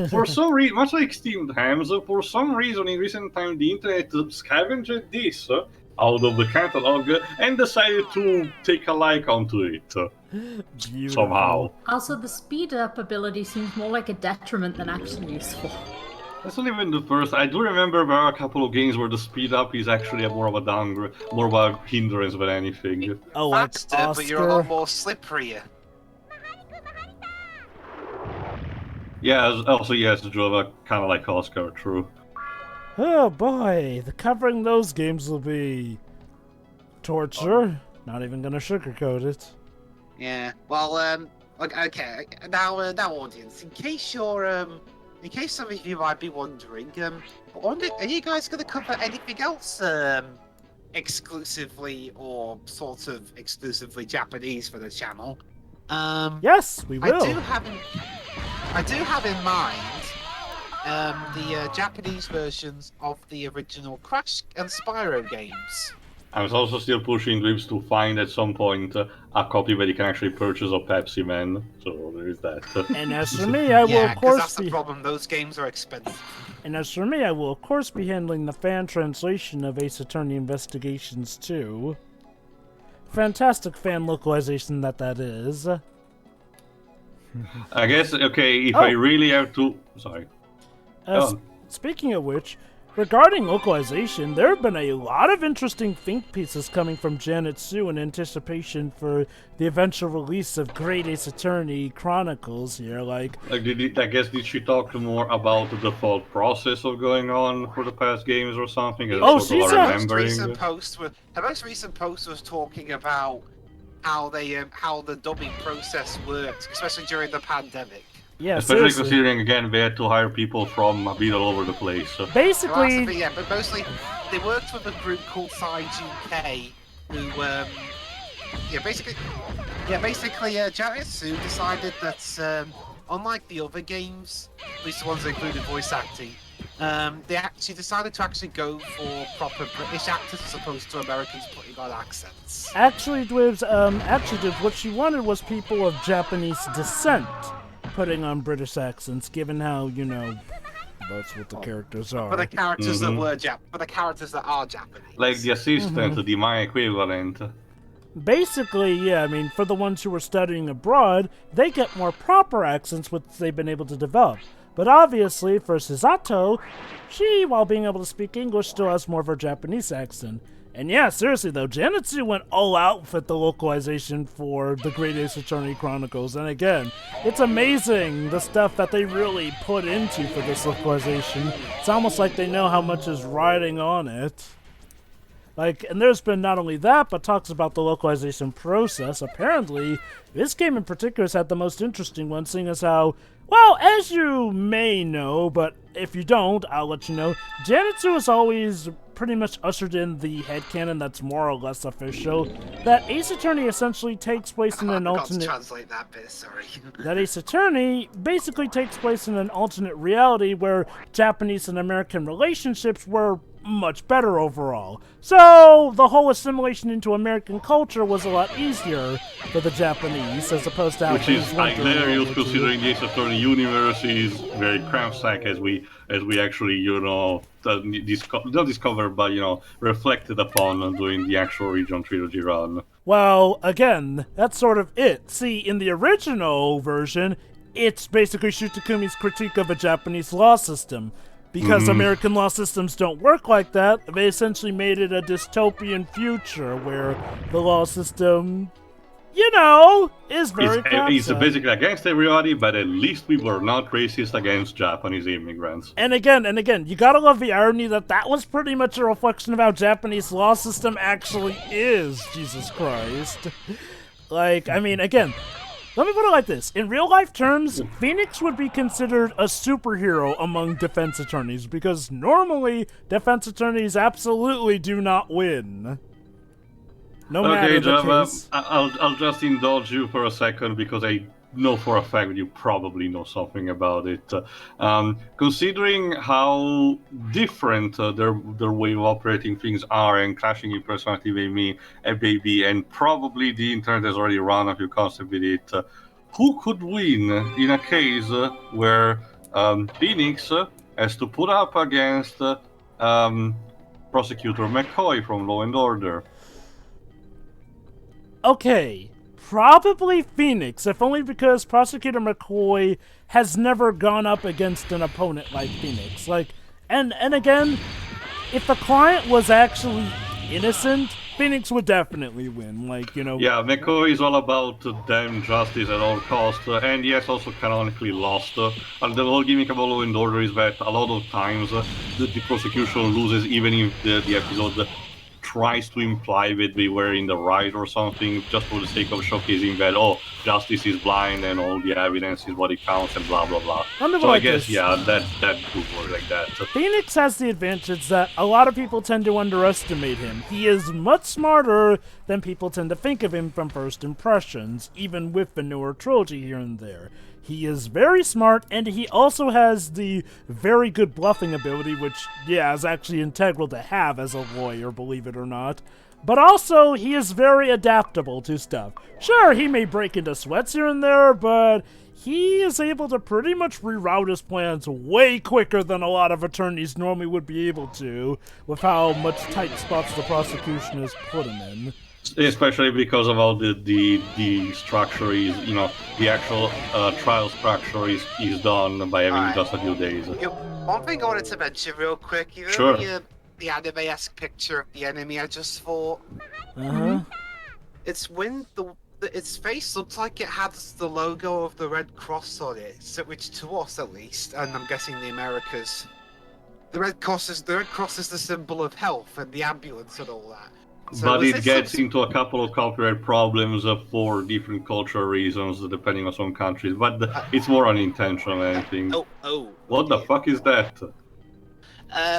[SPEAKER 3] For some reason, much like Steamed Hams, for some reason in recent time the internet scavenged this out of the catalog and decided to take a like onto it somehow.
[SPEAKER 6] Also, the speed up ability seems more like a detriment than actually useful.
[SPEAKER 3] That's not even the first. I do remember there are a couple of games where the speed up is actually more of a hindrance than anything.
[SPEAKER 2] Oh, like
[SPEAKER 1] Faster,
[SPEAKER 2] Oscar.
[SPEAKER 1] but you're a lot more slipperier.
[SPEAKER 3] Yeah, also yes, Jova, kind of like Oscar, true.
[SPEAKER 2] Oh boy, covering those games will be torture. Not even gonna sugarcoat it.
[SPEAKER 1] Yeah. Well, okay. Now, audience, in case some of you might be wondering, are you guys gonna cover anything else, exclusively or sort of exclusively Japanese for the channel?
[SPEAKER 2] Yes, we will.
[SPEAKER 1] I do have in mind the Japanese versions of the original Crash and Spyro games.
[SPEAKER 3] I was also still pushing Dwibs to find at some point a copy that you can actually purchase of Pepsi Man, so there is that.
[SPEAKER 2] And as for me, I will
[SPEAKER 1] Yeah,
[SPEAKER 2] of course
[SPEAKER 1] that's the problem. Those games are expensive.
[SPEAKER 2] And as for me, I will of course be handling the fan translation of Ace Attorney Investigations 2. Fantastic fan localization that is.
[SPEAKER 3] I guess, okay, if I really have to... Sorry.
[SPEAKER 2] Speaking of which, regarding localization, there have been a lot of interesting think pieces coming from Janet Sue in anticipation for the eventual release of Great Ace Attorney Chronicles here,
[SPEAKER 3] did she talk more about the thought process of going on for the past games or something?
[SPEAKER 1] Her most recent post was talking about how the dubbing process works, especially during the pandemic.
[SPEAKER 2] Yeah,
[SPEAKER 3] especially considering again they had to hire people from a bit all over the place. So.
[SPEAKER 2] Basically,
[SPEAKER 1] but mostly they worked with a group called Side UK, who basically Janet Sue decided that unlike the other games, at least the ones that included voice acting, they actually decided to go for proper British actors as opposed to Americans putting on accents.
[SPEAKER 2] Actually, Dwibs, what she wanted was people of Japanese descent putting on British accents, given how, that's what the characters are.
[SPEAKER 1] For the characters that are Japanese.
[SPEAKER 3] Like the assistant, the my equivalent.
[SPEAKER 2] Basically, yeah, for the ones who are studying abroad, they get more proper accents which they've been able to develop. But obviously, for Susato, she, while being able to speak English, still has more of her Japanese accent. And yeah, seriously though, Janet Sue went all out with the localization for the Great Ace Attorney Chronicles. And again, it's amazing the stuff that they really put into for this localization. It's almost like they know how much is riding on it. And there's been not only that, but talks about the localization process. Apparently, this game in particular has had the most interesting one, seeing as how, well, as you may know, but if you don't, I'll let you know, Janet Sue has always pretty much ushered in the headcanon that's more or less official, that Ace Attorney essentially takes place in an alternate...
[SPEAKER 1] translate that bit, sorry.
[SPEAKER 2] That Ace Attorney basically takes place in an alternate reality where Japanese and American relationships were much better overall. So, the whole assimilation into American culture was a lot easier for the Japanese, as opposed to how
[SPEAKER 3] which is hilarious considering the Ace Attorney universe is very crampsack as we actually, not discovered, but, reflected upon during the actual Region Trilogy run.
[SPEAKER 2] Well, again, that's sort of it. See, in the original version, it's basically Shutakumi's critique of a Japanese law system. Because American law systems don't work like that, they essentially made it a dystopian future where the law system, is very
[SPEAKER 3] It's basically against everybody, but at least we were not racist against Japanese immigrants.
[SPEAKER 2] And again, you gotta love the irony that was pretty much a reflection of how Japanese law system actually is, Jesus Christ. Again, let me put it like this. In real-life terms, Phoenix would be considered a superhero among defense attorneys, because normally, defense attorneys absolutely do not win. No matter the case.
[SPEAKER 3] I'll just indulge you for a second, because I know for a fact you probably know something about it. Considering how different their way of operating things are and clashing in personality with me and baby, and probably the internet has already run a few concepts with it, who could win in a case where Phoenix has to put up against Prosecutor McCoy from Law and Order?
[SPEAKER 2] Okay. Probably Phoenix, if only because Prosecutor McCoy has never gone up against an opponent like Phoenix. And again, if the client was actually innocent, Phoenix would definitely win.
[SPEAKER 3] Yeah, McCoy is all about damn justice at all costs, and he has also canonically lost. The whole gimmick about Law and Order is that a lot of times the prosecution loses, even if the episode tries to imply that they were in the right or something, just for the sake of showcasing that, justice is blind and all the evidence is what it counts and blah blah blah. So I guess, that could work like that.
[SPEAKER 2] Phoenix has the advantage that a lot of people tend to underestimate him. He is much smarter than people tend to think of him from first impressions, even with the newer trilogy here and there. He is very smart, and he also has the very good bluffing ability, which, is actually integral to have as a lawyer, believe it or not. But also, he is very adaptable to stuff. Sure, he may break into sweats here and there, but he is able to pretty much reroute his plans way quicker than a lot of attorneys normally would be able to, with how much tight spots the prosecution has put him in.
[SPEAKER 3] Especially because of how the structure is, the actual trial structure is done by having just a few days.
[SPEAKER 1] One thing I wanted to mention real quick,
[SPEAKER 3] Sure.
[SPEAKER 1] The anime-esque picture of the enemy I just fought. It's when its face looks like it has the logo of the Red Cross on it, which to us at least, and I'm guessing the Americas, the Red Cross is the symbol of health and the ambulance and all that. So
[SPEAKER 3] but it gets into a couple of copyright problems for different cultural reasons, depending on some countries. But it's more unintentional than anything. What the fuck is that?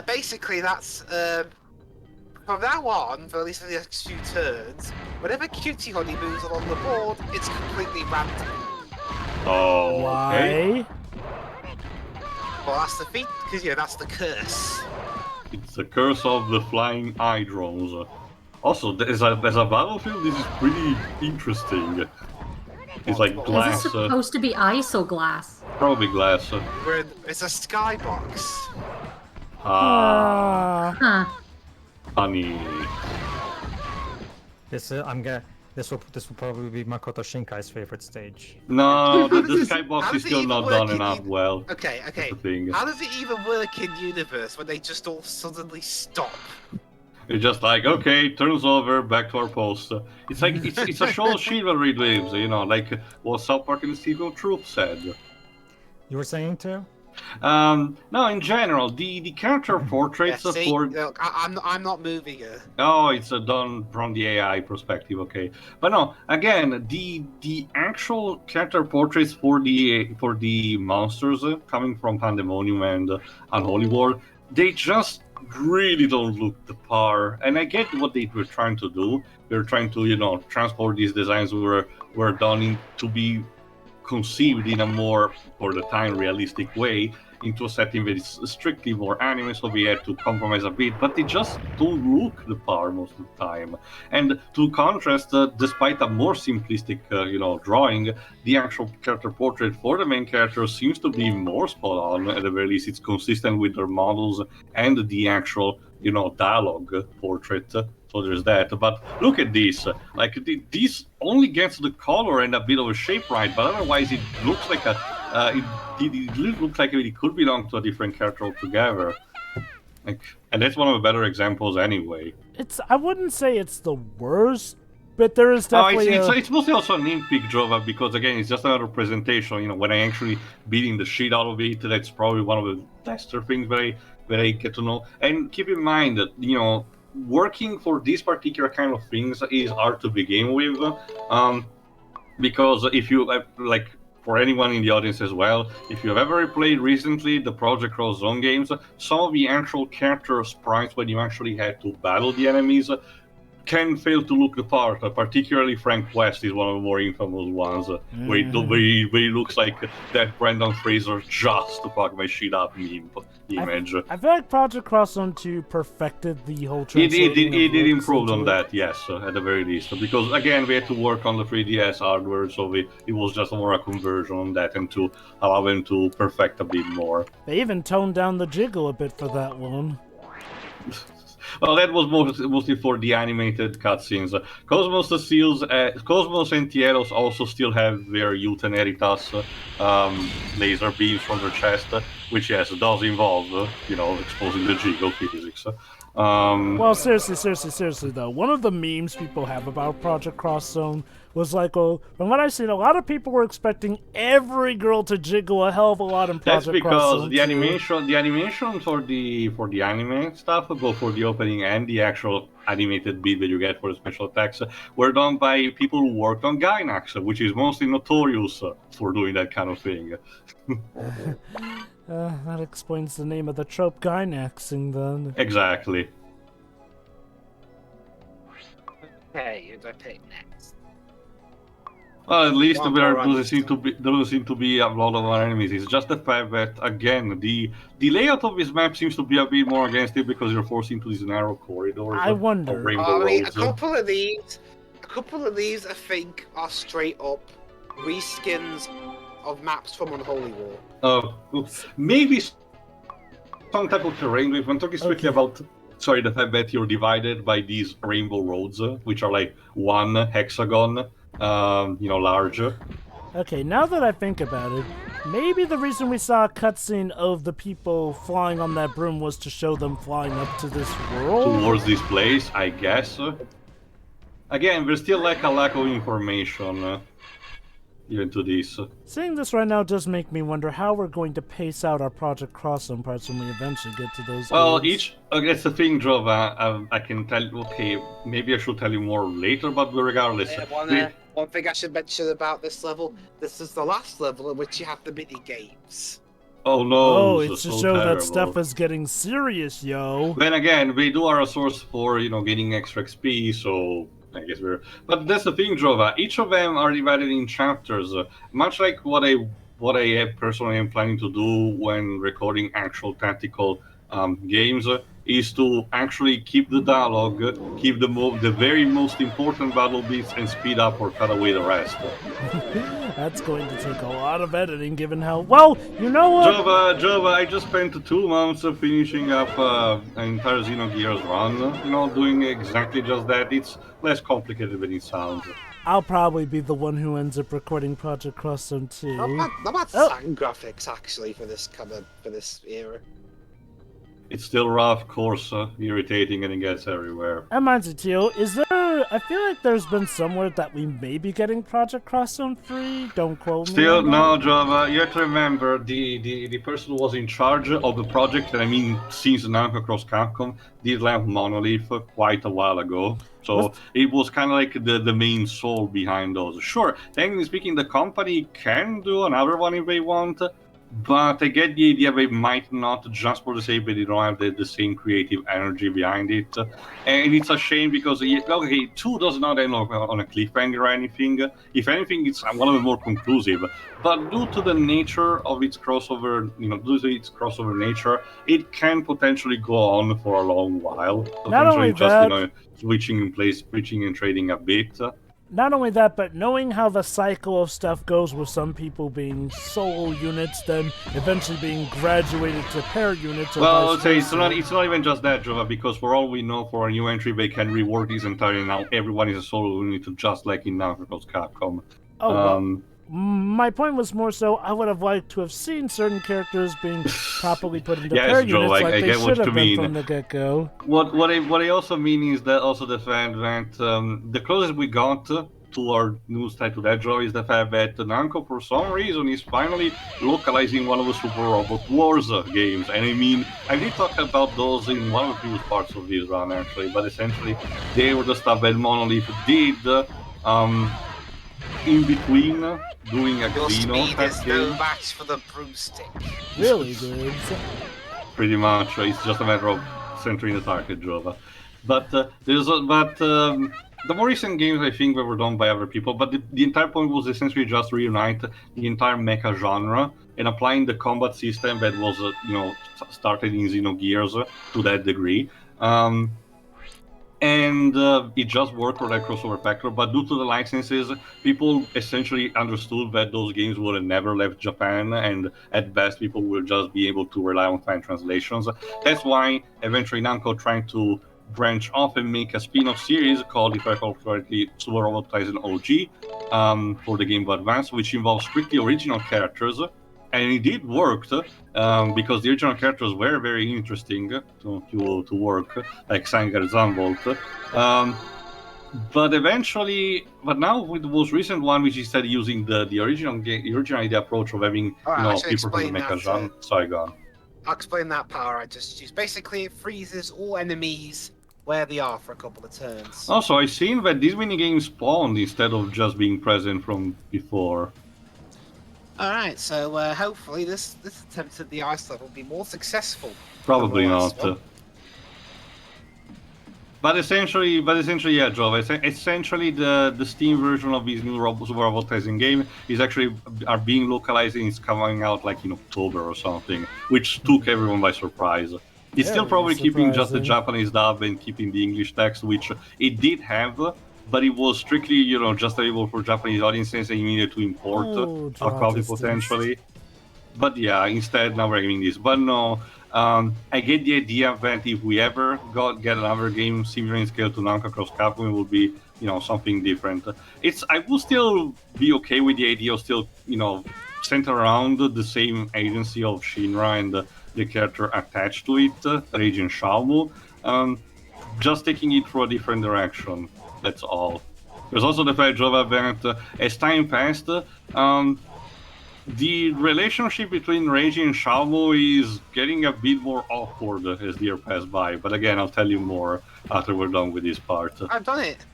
[SPEAKER 1] Basically, that's from now on, for at least for the next few turns, whenever Cutie Honey moves along the board, it's completely random.
[SPEAKER 3] Oh,
[SPEAKER 2] Why?
[SPEAKER 1] Well, that's the feat, because that's the curse.
[SPEAKER 3] It's the curse of the flying eye drones. Also, as a battlefield, this is pretty interesting. It's like glass.
[SPEAKER 6] Is it supposed to be ice or glass?
[SPEAKER 3] Probably glass.
[SPEAKER 1] It's a skybox.
[SPEAKER 3] Funny.
[SPEAKER 4] This will probably be Makoto Shinkai's favorite stage.
[SPEAKER 3] No, the skybox is still not done enough well.
[SPEAKER 1] Okay. How does it even work in universe when they just all suddenly stop?
[SPEAKER 3] It's just like, okay, turns over, back to our post. It's like, it's a show of chivalry, Dwibs, like what South Park and the Steel Troop said.
[SPEAKER 4] You were saying too?
[SPEAKER 3] No, in general, the character portraits for...
[SPEAKER 1] Look, I'm not moving it.
[SPEAKER 3] Oh, it's done from the AI perspective, okay. But no, again, the actual character portraits for the monsters coming from Pandemonium and Unholy War, they just really don't look the par. And I get what they were trying to do. They were trying to, transport these designs were done to be conceived in a more, for the time, realistic way into a setting that is strictly more anime, so we had to compromise a bit, but they just don't look the par most of the time. And to contrast, despite a more simplistic, drawing, the actual character portrait for the main character seems to be more spot on. At the very least, it's consistent with their models and the actual, dialogue portrait. So there's that. But look at this. Like this only gets the color and a bit of a shape right, but otherwise it looks like it looks like it could belong to a different character altogether. Like, and that's one of the better examples anyway.
[SPEAKER 2] I wouldn't say it's the worst, but there is definitely
[SPEAKER 3] it's mostly also a nitpick, Jova, because again, it's just another presentation. You know, when I actually beating the shit out of it, that's probably one of the bester things that I get to know. And keep in mind that, you know, working for this particular kind of things is hard to begin with, because if you like, for anyone in the audience as well, if you've ever played recently the Project Cross Zone games, some of the actual character sprites when you actually had to battle the enemies can fail to look the part. Particularly Frank West is one of the more infamous ones, where he looks like that Brendan Fraser just to fuck my shit up meme image.
[SPEAKER 2] I feel like Project Cross Zone 2 perfected the whole
[SPEAKER 3] It
[SPEAKER 2] translating.
[SPEAKER 3] did improve on that, yes, at the very least. Because again, we had to work on the 3DS hardware, so it was just more a conversion on that, and to allow them to perfect a bit more.
[SPEAKER 2] They even toned down the jiggle a bit for that one.
[SPEAKER 3] Well, that was mostly for the animated cutscenes. Cosmos and Tieros also still have their Uteneritas laser beams from their chest, which, yes, does involve, you know, exposing the jiggle physics.
[SPEAKER 2] Well, seriously, though, one of the memes people have about Project Cross Zone was like, well, from what I've seen, a lot of people were expecting every girl to jiggle a hell of a lot in Project Cross Zone.
[SPEAKER 3] That's because the animation for the anime stuff, both for the opening and the actual animated beat that you get for the special attacks, were done by people who worked on Gainax, which is mostly notorious for doing that kind of thing.
[SPEAKER 2] That explains the name of the trope, Gainaxing, then.
[SPEAKER 3] Exactly.
[SPEAKER 1] Okay, who do I pick next?
[SPEAKER 3] Well, at least there doesn't seem to be a lot of our enemies. It's just the fact that, again, the layout of this map seems to be a bit more against it because you're forced into these narrow corridors.
[SPEAKER 2] I wonder.
[SPEAKER 3] I
[SPEAKER 1] mean, a couple of these, I think, are straight up reskins of maps from Unholy War.
[SPEAKER 3] Maybe some type of terrain. We've been talking strictly about, the fact that you're divided by these rainbow roads, which are like one hexagon, larger.
[SPEAKER 2] Okay, now that I think about it, maybe the reason we saw a cutscene of the people flying on that broom was to show them flying up to this world?
[SPEAKER 3] Towards this place, I guess. Again, there's still like a lack of information. Even to this.
[SPEAKER 2] Seeing this right now does make me wonder how we're going to pace out our Project Cross Zone parts when we eventually get to those.
[SPEAKER 3] Well, that's the thing, Jova. I can tell. Okay, maybe I should tell you more later, but regardless.
[SPEAKER 1] One thing I should mention about this level: this is the last level in which you have the mini games.
[SPEAKER 3] Oh no!
[SPEAKER 2] Oh, it's to show that stuff is getting serious, yo.
[SPEAKER 3] Then again, we do are a source for getting extra XP, so. I guess but that's the thing, Jova. Each of them are divided in chapters, much like what I personally am planning to do when recording actual tactical games, is to actually keep the dialogue, keep the very most important battle beats, and speed up or cut away the rest.
[SPEAKER 2] That's going to take a lot of editing, given how well, you know what?
[SPEAKER 3] Jova, I just spent 2 months finishing up an entire Xenogears run. Doing exactly just that. It's less complicated than it sounds.
[SPEAKER 2] I'll probably be the one who ends up recording Project Cross Zone 2.
[SPEAKER 1] Not bad sound graphics actually for this era.
[SPEAKER 3] It's still rough, of course, irritating, and it gets everywhere.
[SPEAKER 2] And mind you, Teal, I feel like there's been somewhere that we may be getting Project Cross Zone 3. Don't quote me.
[SPEAKER 3] Still, no, Java. You have to remember, the person who was in charge of the project, and I mean, since Namco Cross Capcom, did left Monolith quite a while ago. So it was kind of like the main soul behind those. Sure, technically speaking, the company can do another one if they want, but I get the idea they might not, just for the sake that they don't have the same creative energy behind it. And it's a shame because, 2 does not end on a cliffhanger or anything. If anything, it's one of the more conclusive. But due to the nature of its crossover, nature, it can potentially go on for a long while.
[SPEAKER 2] Not only
[SPEAKER 3] just,
[SPEAKER 2] that,
[SPEAKER 3] switching and trading a bit.
[SPEAKER 2] not only that, but knowing how the cycle of stuff goes with some people being solo units, then eventually being graduated to pair units. Or
[SPEAKER 3] well, I would say it's not even just that, Jova, because for all we know, for a new entry, they can rework this entirely now. Everyone is a solo unit, just like in Namco Cross Capcom.
[SPEAKER 2] Oh, well, my point was more so I would have liked to have seen certain characters being properly put into pair units like they should have been from the get-go.
[SPEAKER 3] What I also mean is that also the fact that the closest we got to our news tied to that, Joe, is the fact that Namco, for some reason, is finally localizing one of the Super Robot Wars games. And I mean, I did talk about those in one of the previous parts of this run, actually, but essentially, they were the stuff that Monolith did in between doing a
[SPEAKER 1] Your
[SPEAKER 3] Gleano
[SPEAKER 1] speed
[SPEAKER 3] type
[SPEAKER 1] is
[SPEAKER 3] game.
[SPEAKER 1] no match for the broomstick.
[SPEAKER 2] Really good.
[SPEAKER 3] Pretty much, it's just a matter of centering the target, Jova. But the more recent games, I think, were done by other people, but the entire point was essentially just reunite the entire mecha genre and applying the combat system that was, started in Xenogears to that degree. And it just worked for that crossover factor, but due to the licenses, people essentially understood that those games would have never left Japan, and at best, people will just be able to rely on fan translations. That's why eventually Namco trying to branch off and make a spin-off series called, if I recall correctly, Super Robot Tyson OG for the Game Boy Advance, which involves strictly original characters. And it did work because the original characters were very interesting to work, like Sangar Zambult. But now with the most recent one, which is instead using the original idea approach of having people from the mecha genre. Sorry, go on.
[SPEAKER 1] I'll explain that power I just used. Basically, it freezes all enemies where they are for a couple of turns.
[SPEAKER 3] Also, I've seen that these minigames spawned instead of just being present from before.
[SPEAKER 1] Alright, so hopefully this attempt at the ice level will be more successful.
[SPEAKER 3] Probably not. But essentially, yeah, Joe. Essentially, the Steam version of this new Super Robot Tyson game is actually being localized and it's coming out like in October or something, which took everyone by surprise. It's still probably keeping just the Japanese dub and keeping the English text, which it did have, but it was strictly, just available for Japanese audiences and you needed to import a copy potentially. But yeah, instead now we're getting this. But no, I get the idea that if we ever get another game similar in scale to Namco Cross Capcom, it would be, something different. I will still be okay with the idea of still, center around the same agency of Shinra and the character attached to it, Regiment Xiaomu, just taking it for a different direction. That's all. There's also the fact, Jova, that as time passed, the relationship between Reiji and Xiaomu is getting a bit more awkward as the year pass by. But again, I'll tell you more after we're done with this part.
[SPEAKER 1] I've done it.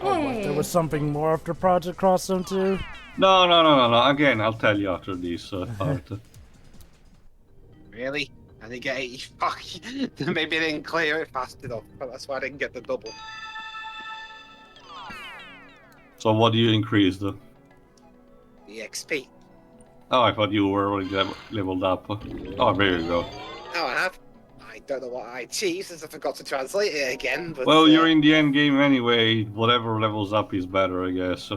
[SPEAKER 2] Oh, what, there was something more after Project Cross Zone 2?
[SPEAKER 3] No. Again, I'll tell you after this part.
[SPEAKER 1] Really? I didn't get 85. Maybe I didn't clear it fast enough, but that's why I didn't get the double.
[SPEAKER 3] So what do you increase? The
[SPEAKER 1] XP.
[SPEAKER 3] Oh, I thought you were already leveled up. Oh, there you go.
[SPEAKER 1] Oh, I have. I don't know what I achieved since I forgot to translate it again. But,
[SPEAKER 3] well, you're in the end game anyway. Whatever levels up is better, I guess.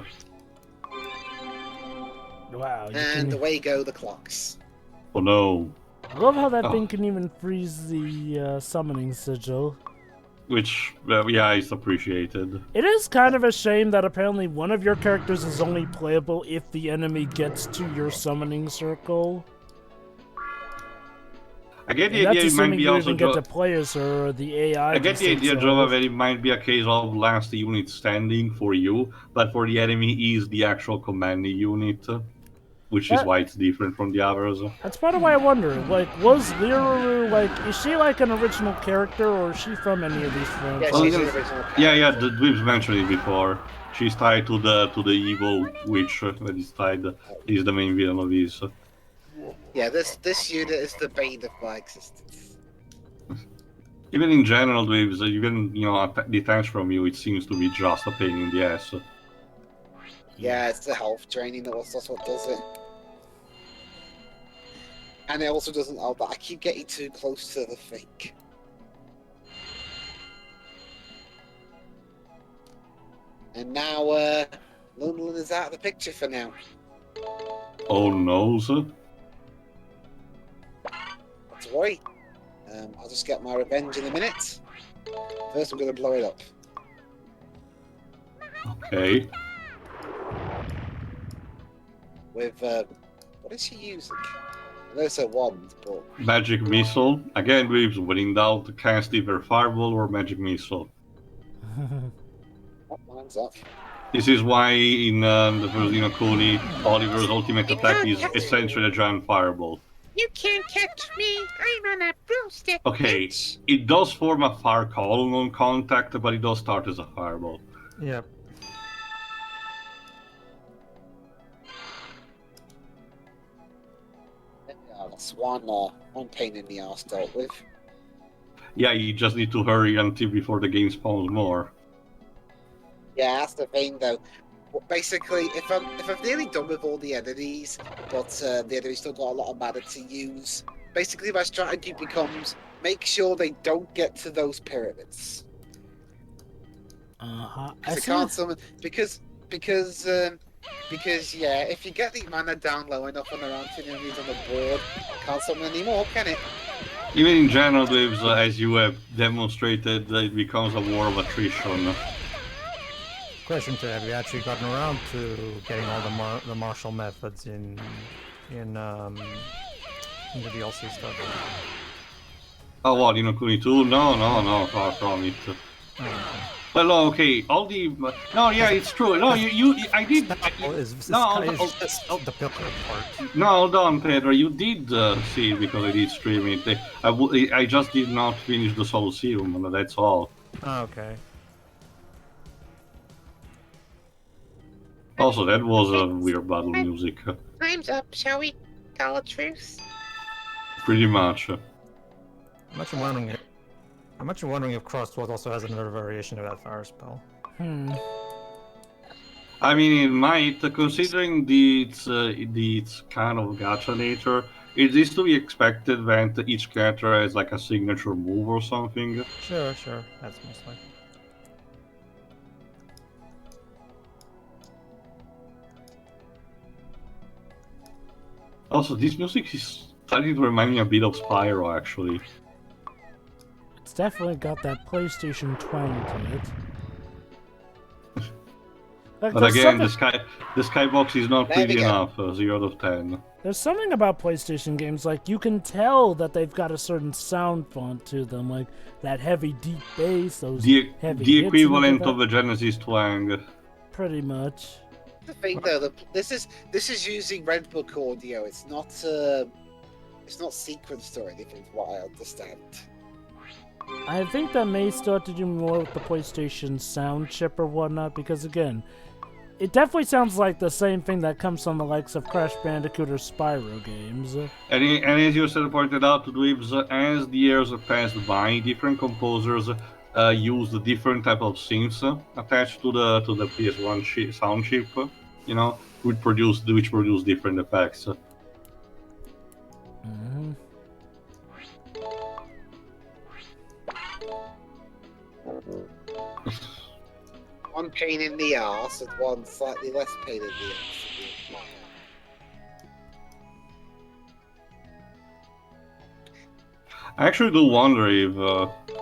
[SPEAKER 2] Wow.
[SPEAKER 1] And away go the clocks.
[SPEAKER 3] Oh no.
[SPEAKER 2] I love how that thing can even freeze the summoning sigil.
[SPEAKER 3] Which, yeah, is appreciated.
[SPEAKER 2] It is kind of a shame that apparently one of your characters is only playable if the enemy gets to your summoning circle.
[SPEAKER 3] I get the idea it might be also
[SPEAKER 2] get to play as her, or the AI.
[SPEAKER 3] I get the idea, Jova, that it might be a case of last unit standing for you, but for the enemy is the actual commanding unit, which is why it's different from the others.
[SPEAKER 2] That's part of why I wonder, like, was Liruru, like, is she like an original character, or is she from any of these films?
[SPEAKER 1] Yeah, she's an original character.
[SPEAKER 3] Yeah, the Dwibs mentioned it before. She's tied to the evil witch that is tied. Is the main villain of this.
[SPEAKER 1] Yeah, this unit is the bane of my existence.
[SPEAKER 3] Even in general, Dwibs, even detached from you, it seems to be just a pain in the ass.
[SPEAKER 1] Yeah, it's the health draining. That's what does it. And it also doesn't help that I keep getting too close to the fake.
[SPEAKER 5] And now, Lundlund is out of the picture for now.
[SPEAKER 3] Oh no, sir.
[SPEAKER 5] Not to worry. I'll just get my revenge in a minute. First, I'm going to blow it up.
[SPEAKER 3] Okay.
[SPEAKER 5] With, what is she using? I know it's a wand, but...
[SPEAKER 3] Magic Missile. Again, Dwibs, when in doubt, cast either Fireball or Magic Missile.
[SPEAKER 5] Oh, mine's off.
[SPEAKER 3] This is why in the first Kuni, Oliver's ultimate attack is essentially a giant fireball.
[SPEAKER 8] You can't catch me. I'm on a broomstick.
[SPEAKER 3] Okay,
[SPEAKER 8] bitch.
[SPEAKER 3] it does form a fire column on contact, but it does start as a fireball.
[SPEAKER 4] Yep.
[SPEAKER 5] That's one pain in the arse dealt with.
[SPEAKER 3] Yeah, you just need to hurry until before the game spawns more.
[SPEAKER 5] Yeah, that's the thing though. Basically, if I'm nearly done with all the enemies, but the enemies still got a lot of mana to use, basically my strategy becomes make sure they don't get to those pyramids.
[SPEAKER 2] I
[SPEAKER 5] Can't summon because yeah, if you get the mana down low enough and there aren't enemies on the board, can't summon anymore, can it?
[SPEAKER 3] Even in general, Dwibs, as you have demonstrated, it becomes a war of attrition.
[SPEAKER 4] Question to have you actually gotten around to getting all the martial methods in the DLC stuff?
[SPEAKER 3] Oh, what, Kuni 2? No, far from it. Well, no, okay, all the... No, yeah, it's true. No, I did...
[SPEAKER 4] The pillar part.
[SPEAKER 3] No, hold on, Pedro. You did see it because I did stream it. I just did not finish the Colosseum, that's all.
[SPEAKER 4] Oh, okay.
[SPEAKER 3] Also, that was a weird battle music.
[SPEAKER 8] Time's up, shall we? Call a truce?
[SPEAKER 3] Pretty much.
[SPEAKER 4] I'm actually wondering if Crossroads also has another variation of that fire spell.
[SPEAKER 3] I mean, it might, considering its kind of gacha nature, it is to be expected that each character has like a signature move or something.
[SPEAKER 4] Sure, that's most likely.
[SPEAKER 3] Also, this music is starting to remind me a bit of Spyro, actually.
[SPEAKER 2] It's definitely got that PlayStation twang to it. Like,
[SPEAKER 3] But again, the skybox is not pretty enough. 0 out of 10.
[SPEAKER 2] There's something about PlayStation games, like you can tell that they've got a certain sound font to them, like that heavy deep bass, those heavy
[SPEAKER 3] the
[SPEAKER 2] hits
[SPEAKER 3] equivalent
[SPEAKER 2] and
[SPEAKER 3] of the Genesis twang.
[SPEAKER 2] pretty much.
[SPEAKER 5] The thing though, this is using Red Book audio. It's not sequenced or anything, from what I understand.
[SPEAKER 2] I think that may start to do more with the PlayStation sound chip or whatnot, because again, it definitely sounds like the same thing that comes from the likes of Crash Bandicoot or Spyro games.
[SPEAKER 3] And as you said, pointed out to Dwibs, as the years have passed by, different composers used different type of synths attached to the PS1 sound chip, which produce different effects.
[SPEAKER 5] One pain in the arse and one slightly less pain in the arse.
[SPEAKER 3] I actually do wonder if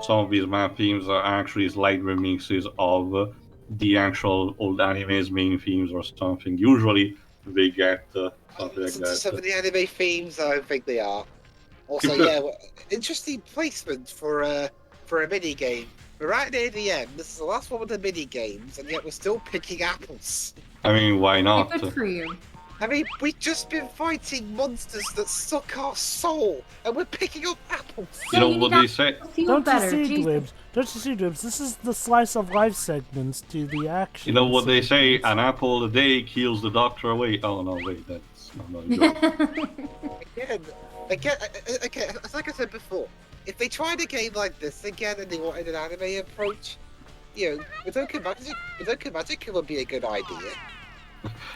[SPEAKER 3] some of these map themes are actually slight remixes of the actual old anime's main themes or something. Usually they get something like that.
[SPEAKER 5] Some of the anime themes, I don't think they are. Also, yeah, interesting placement for a mini game. We're right near the end. This is the last one of the mini games, and yet we're still picking apples.
[SPEAKER 3] I mean, why not?
[SPEAKER 6] Good for you.
[SPEAKER 5] I mean, we've just been fighting monsters that suck our soul, and we're picking up apples.
[SPEAKER 3] You know what they say?
[SPEAKER 2] Don't you see, Dwibs? This is the slice of life segments to the action.
[SPEAKER 3] You know what they say? An apple a day kills the doctor away. Oh no, wait, that's not
[SPEAKER 5] Again, it's like I said before. If they tried a game like this again and they wanted an anime approach, Majokko Magic would be a good idea.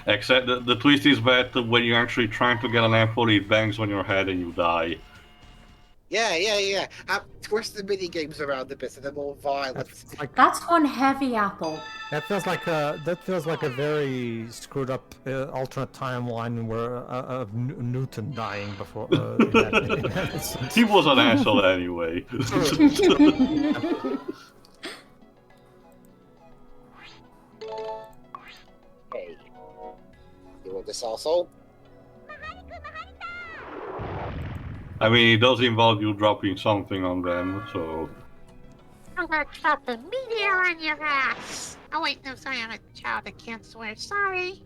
[SPEAKER 3] Except the twist is that when you're actually trying to get an apple, it bangs on your head and you die.
[SPEAKER 5] Yeah. Twist the mini games around a bit so they're more violent.
[SPEAKER 6] That's one heavy apple.
[SPEAKER 4] That feels like a very screwed up alternate timeline where of Newton dying before. In that instance.
[SPEAKER 3] He was an asshole anyway.
[SPEAKER 5] Hey. You want this also?
[SPEAKER 3] I mean, it does involve you dropping something on them, so...
[SPEAKER 8] I'm gonna drop a meteor on your ass. Oh wait, no, sorry, I'm a child. I can't swear. Sorry.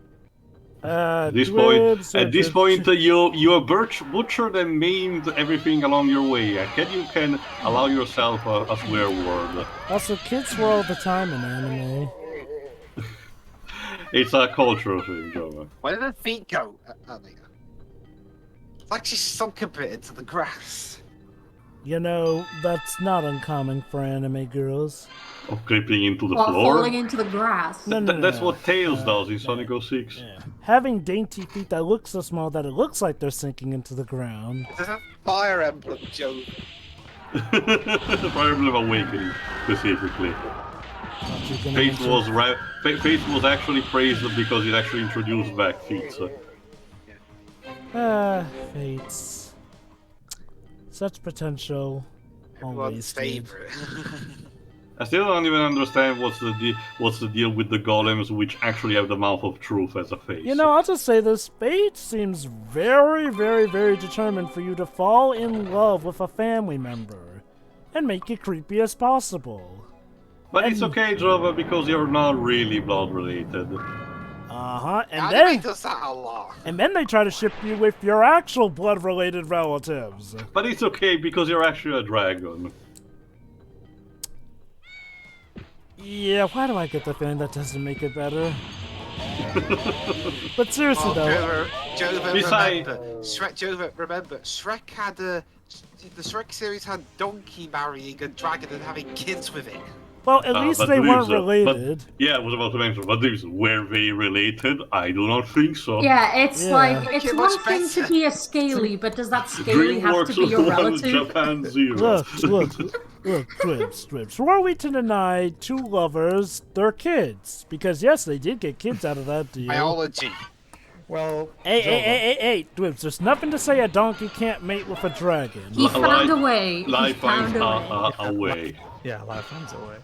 [SPEAKER 3] At this point, you have butchered and maimed everything along your way. You can allow yourself a swear word.
[SPEAKER 2] Also, kids swear all the time in anime.
[SPEAKER 3] It's a cultural thing, Jova.
[SPEAKER 1] Where did the feet go? Oh, there you go. It's like she sunk a bit into the grass.
[SPEAKER 2] You know, that's not uncommon for anime girls.
[SPEAKER 3] Of creeping into the
[SPEAKER 6] Or
[SPEAKER 3] floor?
[SPEAKER 6] falling into the grass.
[SPEAKER 2] No,
[SPEAKER 3] That's what Tails does in Sonic 06.
[SPEAKER 2] Yeah. Having dainty feet that look so small that it looks like they're sinking into the ground.
[SPEAKER 5] There's a Fire Emblem joke.
[SPEAKER 3] The Fire Emblem Awakening, specifically. Faith was actually praised because it actually introduced back feet. So.
[SPEAKER 2] Fates. Such potential. Always
[SPEAKER 1] favorite.
[SPEAKER 3] I still don't even understand what's the deal with the golems which actually have the mouth of truth as a face.
[SPEAKER 2] You know, I'll just say this. Fate seems very, very, very determined for you to fall in love with a family member and make it creepy as possible.
[SPEAKER 3] But it's okay, Jova, because you're not really blood related.
[SPEAKER 2] And
[SPEAKER 1] does that a lot.
[SPEAKER 2] And then they try to ship you with your actual blood-related relatives.
[SPEAKER 3] But it's okay because you're actually a dragon.
[SPEAKER 2] Yeah, why do I get the feeling that doesn't make it better? But seriously though,
[SPEAKER 1] remember, Shrek had the Shrek series had Donkey marrying a dragon and having kids with it.
[SPEAKER 2] Well, at least they weren't related.
[SPEAKER 3] Yeah, I was about to mention, but were they related? I do not think so.
[SPEAKER 6] Yeah, it's like, it's one thing to be a scaly, but does that scaly have to be your relative?
[SPEAKER 3] Japan 0.
[SPEAKER 2] Look, Dwibs. Were we to deny two lovers their kids? Because yes, they did get kids out of that deal.
[SPEAKER 1] Biology.
[SPEAKER 4] Well,
[SPEAKER 2] Hey, Dwibs, there's nothing to say a donkey can't mate with a dragon.
[SPEAKER 6] He found a way.
[SPEAKER 3] Life finds a way.
[SPEAKER 4] Yeah, life finds a way.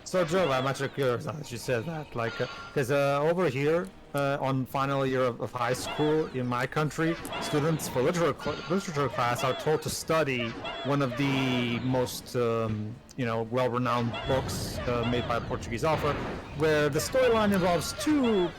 [SPEAKER 4] So, Joe, I'm actually curious that you said that. Like, because over here, on final year of high school in my country, students for literature class are told to study one of the most, well-renowned books made by a Portuguese author, where the storyline involves two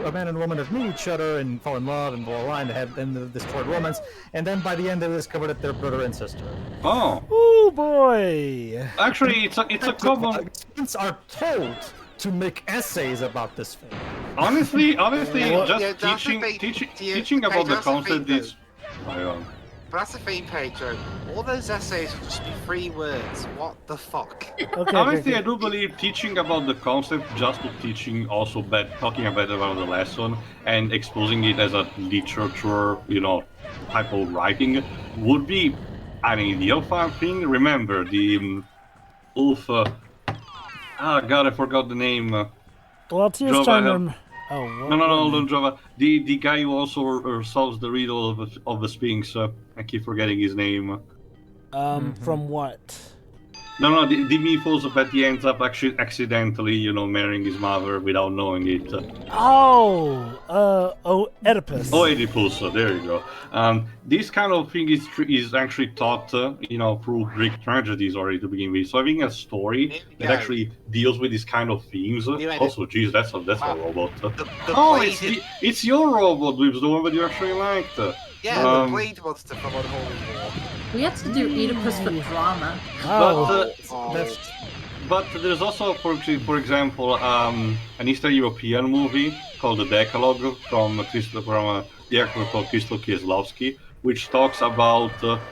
[SPEAKER 4] a man and woman that meet each other and fall in love and blah blah blah, and have this toward romance, and then by the end they discover that they're brother and sister.
[SPEAKER 3] Oh.
[SPEAKER 2] Oh boy.
[SPEAKER 3] Actually, it's a common.
[SPEAKER 4] Students are told to make essays about this thing.
[SPEAKER 3] Honestly, just teaching about the concept is.
[SPEAKER 1] But that's the thing, Pedro. All those essays will just be 3 words. What the fuck?
[SPEAKER 3] Honestly, I do believe teaching about the concept, just to teaching also talking about the lesson and exposing it as a literature, type of writing would be an ideal fun thing. Remember the Ulf. God, I forgot the name.
[SPEAKER 2] Well, Tia's trying to... Oh, what?
[SPEAKER 3] No, hold on, Java. The guy who also solves the riddle of the Sphinx. I keep forgetting his name.
[SPEAKER 2] From what?
[SPEAKER 3] No, the Meeples, but he ends up actually accidentally, marrying his mother without knowing it.
[SPEAKER 2] Oedipus.
[SPEAKER 3] Oh, Oedipus, there you go. This kind of thing is actually taught, through Greek tragedies already to begin with. So having a story that actually deals with these kind of themes. Also, geez, that's a robot. It's your robot, Dwibs, the one that you actually liked.
[SPEAKER 1] Yeah, the blade monster from Unholy War.
[SPEAKER 6] We had to do Oedipus for drama.
[SPEAKER 3] But there's also, for example, an Eastern European movie called The Decalogue from the actor called Krzysztof Kieslowski, which talks about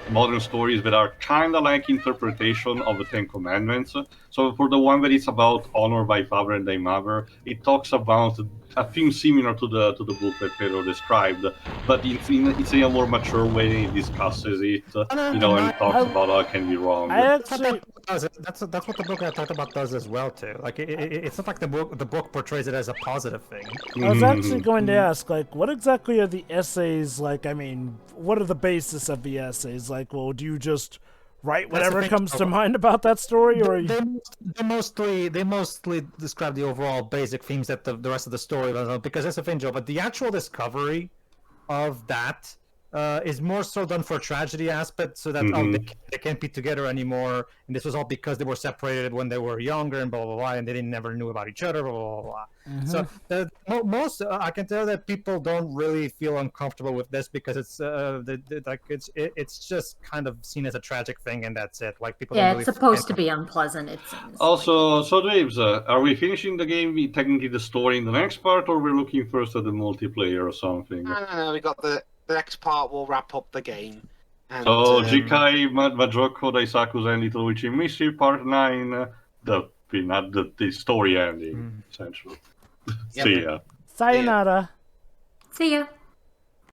[SPEAKER 3] modern stories that are kind of like interpretation of the Ten Commandments. So for the one that is about honor by father and thy mother, it talks about a theme similar to the book that Pedro described, but it's in a more mature way. It discusses it, and talks about how it can be wrong.
[SPEAKER 4] That's what the book I talked about does as well too. Like it's not like the book portrays it as a positive thing.
[SPEAKER 2] I was actually going to ask, like, what exactly are the essays like? I mean, what are the basis of the essays? Like, well, do you just write whatever comes to mind about that story, or
[SPEAKER 4] they mostly describe the overall basic themes that the rest of the story doesn't, because that's a thing, Joe. But the actual discovery of that is more so done for a tragedy aspect, so that they can't be together anymore, and this was all because they were separated when they were younger, and blah blah blah, and they never knew about each other, blah blah blah. So most I can tell that people don't really feel uncomfortable with this because it's it's just kind of seen as a tragic thing, and that's it. Like people.
[SPEAKER 6] Yeah,
[SPEAKER 4] don't really
[SPEAKER 6] it's supposed to be unpleasant. It seems.
[SPEAKER 3] Also, so Dwibs, are we finishing the game? Technically, the story in the next part, or we're looking first at the multiplayer or something?
[SPEAKER 1] No, we got the next part. Will wrap up the game. And,
[SPEAKER 3] so Jikai Majokko Daisakusen Little Witch in Mischief Part 9, the story ending, essentially. See ya.
[SPEAKER 2] Sayonara.
[SPEAKER 7] See ya.